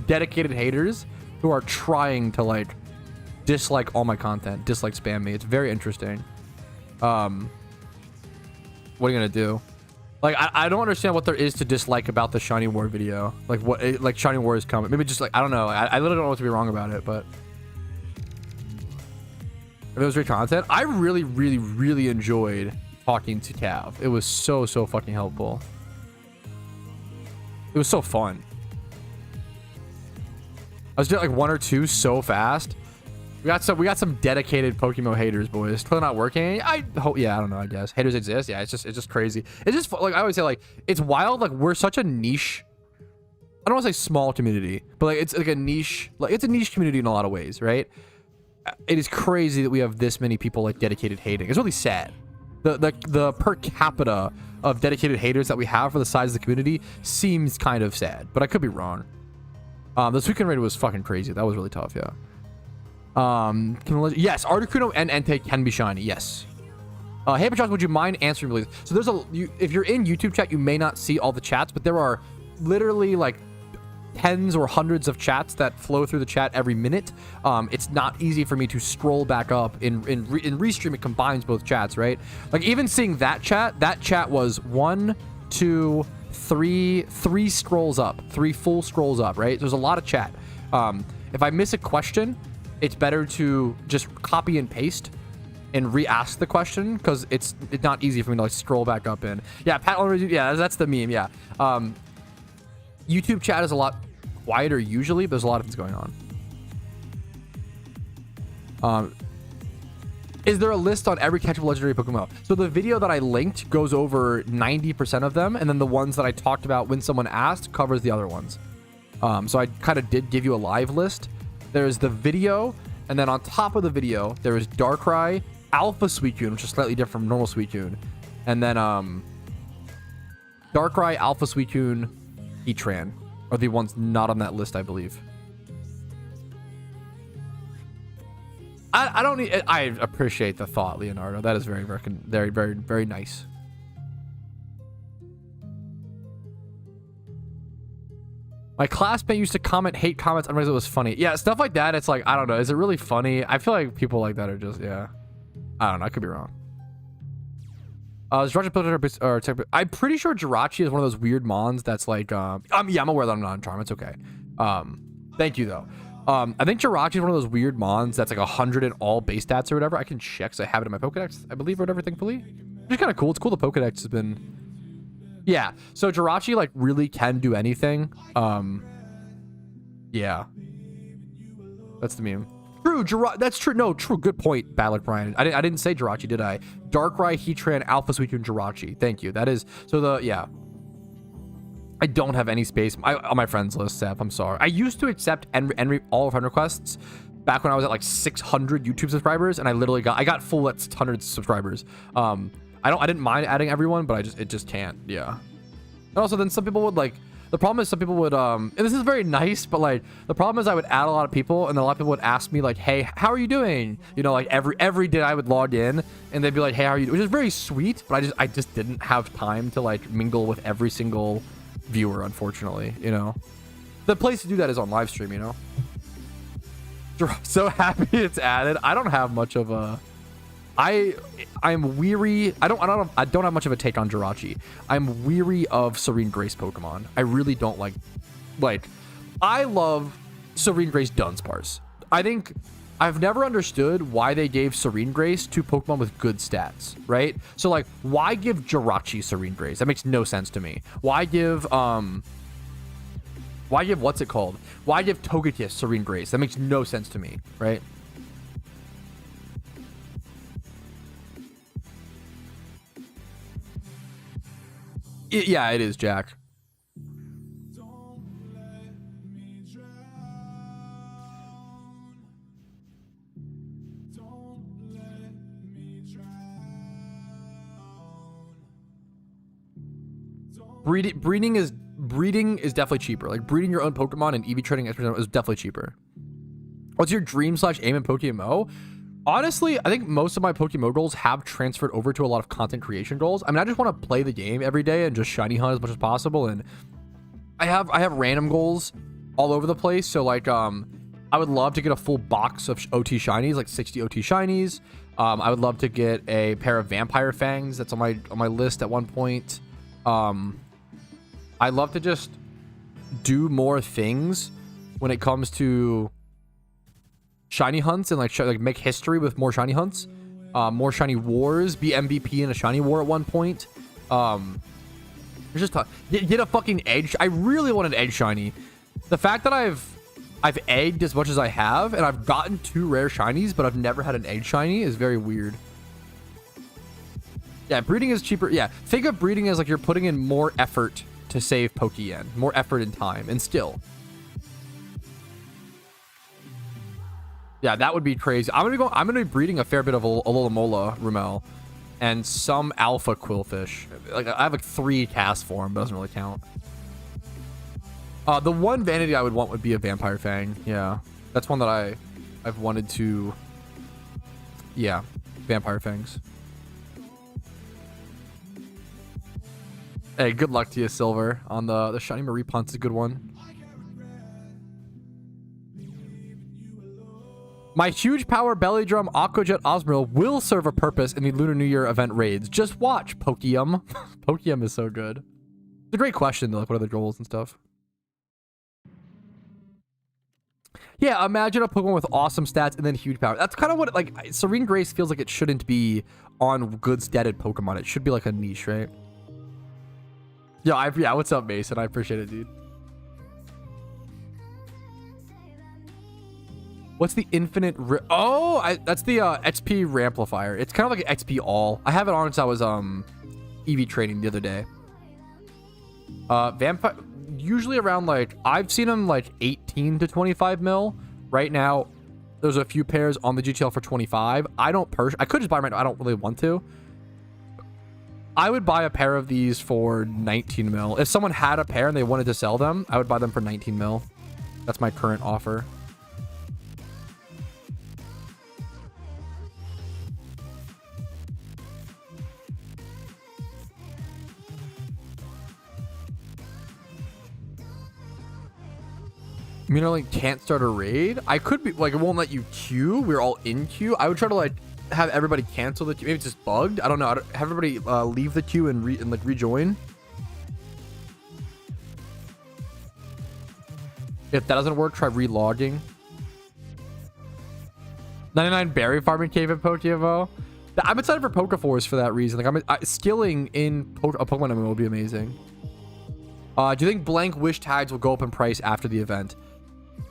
dedicated haters who are trying to like dislike all my content, dislike spam me. It's very interesting. What are you gonna do? Like I don't understand what there is to dislike about the Shiny War video. Like like Shiny War is coming. Maybe just like I don't know. I literally don't know what to be wrong about it, but if it was great content, I really enjoyed talking to Cav. It was so fucking helpful. It was so fun. I was doing like 1 or 2 so fast. We got some dedicated PokeMMO haters, boys. Still not working. I hope. Yeah, I don't know. I guess haters exist. Yeah, it's just crazy. It's just like I always say. Like it's wild. Like we're such a niche. I don't want to say small community, but like it's like a niche. Like it's a niche community in a lot of ways, right? It is crazy that we have this many people like dedicated hating. It's really sad. The per capita of dedicated haters that we have for the size of the community seems kind of sad, but I could be wrong. The Suicune raid was fucking crazy. That was really tough, yeah. Yes, Articuno and Entei can be shiny, yes. Hey, Patrouski, would you mind answering, please? So there's if you're in YouTube chat, you may not see all the chats, but there are literally like tens or hundreds of chats that flow through the chat every minute. It's not easy for me to scroll back up. In Restream, it combines both chats, right? Like even seeing that chat was 1, 2, 3 scrolls up, 3 full scrolls up, right? There's a lot of chat. If I miss a question, it's better to just copy and paste and re-ask the question, because it's not easy for me to like scroll back up in. Yeah, Pat, yeah, that's the meme, yeah. YouTube chat is a lot quieter usually, but there's a lot of things going on. Is there a list on every catchable legendary Pokemon? So the video that I linked goes over 90% of them, and then the ones that I talked about when someone asked covers the other ones. So I kind of did give you a live list. There's the video, and then on top of the video, there is Darkrai, Alpha Suicune, which is slightly different from normal Suicune, and then Darkrai, Alpha Suicune, Heatran are the ones not on that list, I believe. I don't need. I appreciate the thought, Leonardo. That is very, very, very, very nice. My classmate used to comment hate comments on it was funny. Yeah, stuff like that. It's like, I don't know. Is it really funny? I feel like people like that are just, yeah. I don't know. I could be wrong. Is Jirachi, I'm pretty sure Jirachi is one of those weird mons that's like, yeah, I'm aware that I'm not on Charm. It's okay. Thank you though. I think Jirachi is one of those weird mons that's like 100 in all base stats or whatever. I can check, so I have it in my Pokedex, I believe, or whatever, thankfully. Which is kind of cool. It's cool the Pokedex has been... Yeah, so Jirachi like really can do anything. Yeah. That's the meme. True, that's true. No, true. Good point, Ballard Brian. I didn't say Jirachi, did I? Darkrai, Heatran, Alpha Suicune, Jirachi. Thank you. That is... So yeah. I don't have any space on my friends list, Seth. I'm sorry. I used to accept all of 100 requests back when I was at like 600 YouTube subscribers, and I got full at 100 subscribers. I didn't mind adding everyone, but it just can't. Yeah. And also, then some people would like... The problem is some people would, and this is very nice, but like, the problem is I would add a lot of people, and then a lot of people would ask me like, hey, how are you doing? You know, like every day I would log in, and they'd be like, hey, how are you doing? Which is very sweet, but I just didn't have time to like mingle with every single viewer, unfortunately, you know. The place to do that is on live stream, you know. So happy it's added. I don't have much of a... I'm weary. I don't have much of a take on Jirachi. I'm weary of Serene Grace Pokemon. I really don't like I love Serene Grace Dunsparce. I think I've never understood why they gave Serene Grace to Pokemon with good stats, right? So like, why give Jirachi Serene Grace? That makes no sense to me. Why give what's it called? Why give Togekiss Serene Grace? That makes no sense to me, right? Yeah, it is, Jack. Breeding is definitely cheaper. Like breeding your own Pokemon and EV trading is definitely cheaper. What's your dream / aim in PokeMMO? Honestly, I think most of my PokeMMO goals have transferred over to a lot of content creation goals. I mean, I just want to play the game every day and just shiny hunt as much as possible. And I have random goals all over the place. So like, I would love to get a full box of OT shinies, like 60 OT shinies. I would love to get a pair of Vampire Fangs. That's on my list at one point. I'd love to just do more things when it comes to shiny hunts and like make history with more shiny hunts, more shiny wars, be MVP in a shiny war at one point. Just get a fucking edge. I really want an edge shiny. The fact that I've egged as much as I have, and I've gotten 2 rare shinies, but I've never had an edge shiny is very weird. Yeah, breeding is cheaper. Yeah, think of breeding as like you're putting in more effort to save Pokeyen, more effort and time, and still. Yeah, that would be crazy. I'm gonna be breeding a fair bit of Alomola Rumel and some alpha Quillfish. Like I have like 3 cast form, but doesn't really count. The one vanity I would want would be a Vampire Fang. Yeah, that's one that I've wanted to. Yeah, Vampire Fangs. Hey, good luck to you, Silver. On the Shiny Marie Punt is a good one. My huge power belly drum Aquajet Osmoril will serve a purpose in the Lunar New Year event raids. Just watch, Pokeyen. Pokeyen is so good. It's a great question, though. Like, what are the goals and stuff? Yeah, imagine a Pokemon with awesome stats and then huge power. That's kind of what, like, Serene Grace feels like it shouldn't be on good statted Pokemon. It should be like a niche, right? Yeah, what's up, Mason? I appreciate it, dude. What's the infinite? That's the XP Ramplifier. It's kind of like an XP all. I have it on since I was EV training the other day. Vampire usually around, like, I've seen them like 18 to 25 mil. Right now, there's a few pairs on the GTL for 25. I could just buy them right now. I don't really want to. I would buy a pair of these for 19 mil. If someone had a pair and they wanted to sell them, I would buy them for 19 mil. That's my current offer. Immunolink can't start a raid. I could be like, it won't let you queue. We're all in queue. I would try to like have everybody cancel the queue. Maybe it's just bugged. I don't know. Have everybody leave the queue and like rejoin. If that doesn't work, try relogging. 99 berry farming cave in PokeMMO. I'm excited for Pokeforce for that reason. Like, skilling in a Pokemon MMO would be amazing. Do you think blank wish tags will go up in price after the event?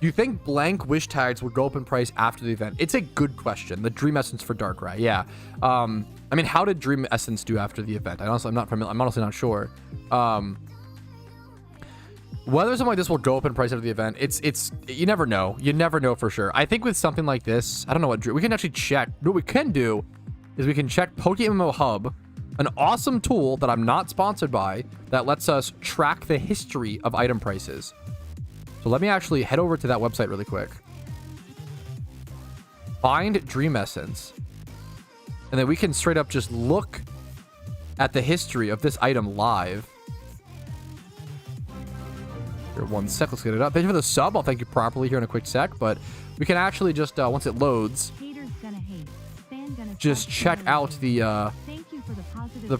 Do you think blank wish tags will go up in price after the event? It's a good question. The Dream Essence for Darkrai, yeah. I mean, how did Dream Essence do after the event? I'm not familiar. I'm honestly not sure. Whether something like this will go up in price after the event, it's you never know. You never know for sure. I think with something like this, I don't know what we can actually check. What we can do is we can check PokeMMO Hub, an awesome tool that I'm not sponsored by that lets us track the history of item prices. So let me actually head over to that website really quick. Find Dream Essence. And then we can straight up just look at the history of this item live. Here, 1 sec. Let's get it up. Thank you for the sub. I'll thank you properly here in a quick sec. But we can actually just, once it loads, just check out the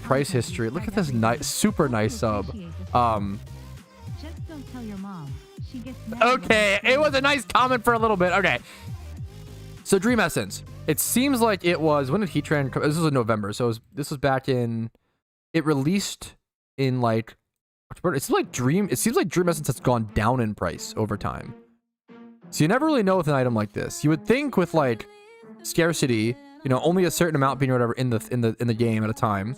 price history. Look at this nice, super nice sub. Just don't tell your mom. She gets mad. Okay, it was a nice comment for a little bit. Okay. So Dream Essence. It seems like it was, when did Heatran come? This was in November. So this was back in, it released in like, it seems like Dream Essence has gone down in price over time. So you never really know with an item like this. You would think with like scarcity, you know, only a certain amount being whatever in the game at a time,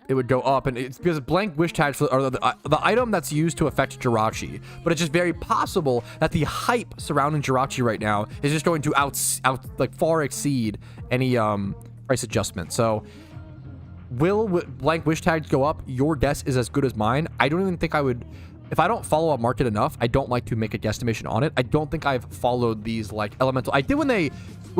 it would go up, and it's because blank wish tags are the item that's used to affect Jirachi. But it's just very possible that the hype surrounding Jirachi right now is just going to like far exceed any price adjustment. So will blank wish tags go up? Your guess is as good as mine. I don't even think I would. If I don't follow a market enough, I don't like to make a guesstimation on it. I don't think I've followed these like elemental. I did when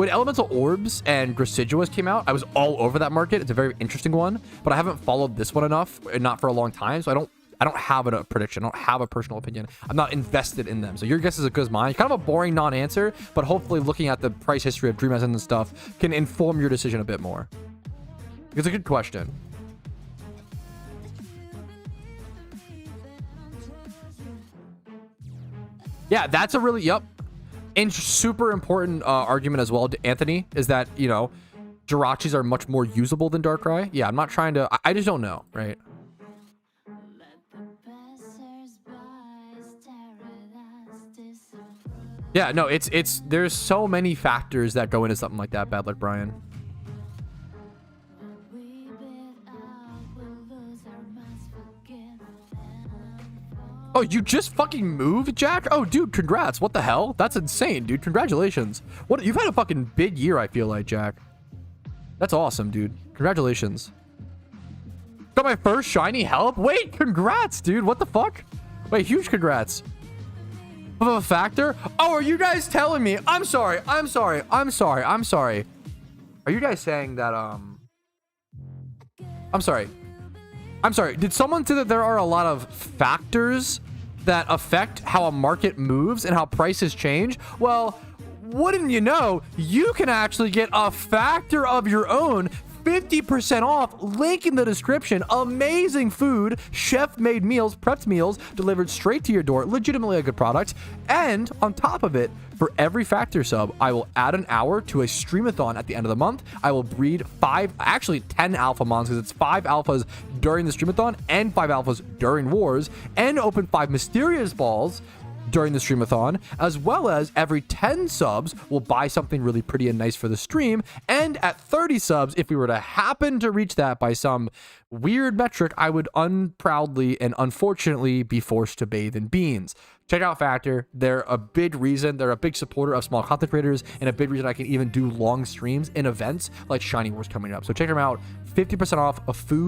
elemental orbs and Grasiduous came out. I was all over that market. It's a very interesting one, but I haven't followed this one enough, and not for a long time. So I don't have a prediction. I don't have a personal opinion. I'm not invested in them. So your guess is as good as mine. Kind of a boring non-answer, but hopefully looking at the price history of Dream Essence and stuff can inform your decision a bit more. It's a good question. Yeah, that's a really, and super important argument as well to Anthony is that, you know, Jirachis are much more usable than Darkrai. Yeah, I'm not trying to, I just don't know, right? Yeah, no, there's so many factors that go into something like that, Bad Luck Brian. Oh, you just fucking moved, Jack? Oh, dude, congrats. What the hell? That's insane, dude. Congratulations. You've had a fucking big year, I feel like, Jack. That's awesome, dude. Congratulations. Got my first shiny help? Wait, congrats, dude. What the fuck? Wait, huge congrats. Of a factor? Oh, are you guys telling me? I'm sorry. Are you guys saying that, I'm sorry. Did someone say that there are a lot of factors that affect how a market moves and how prices change? Well, wouldn't you know, you can actually get a factor of your own 50% off, link in the description. Amazing food, chef-made meals, prepped meals, delivered straight to your door. Legitimately a good product. And on top of it, for every factor sub, I will add an hour to a streamathon at the end of the month. I will breed 10 alpha mons, because it's 5 alphas during the streamathon and 5 alphas during wars, and open 5 mysterious balls during the streamathon, as well as every 10 subs will buy something really pretty and nice for the stream. And at 30 subs, if we were to happen to reach that by some weird metric, I would unproudly and unfortunately be forced to bathe in beans. Check out Factor. They're a big reason. They're a big supporter of small content creators, and a big reason I can even do long streams in events like Shiny Wars coming up. So check them out. 50% off of food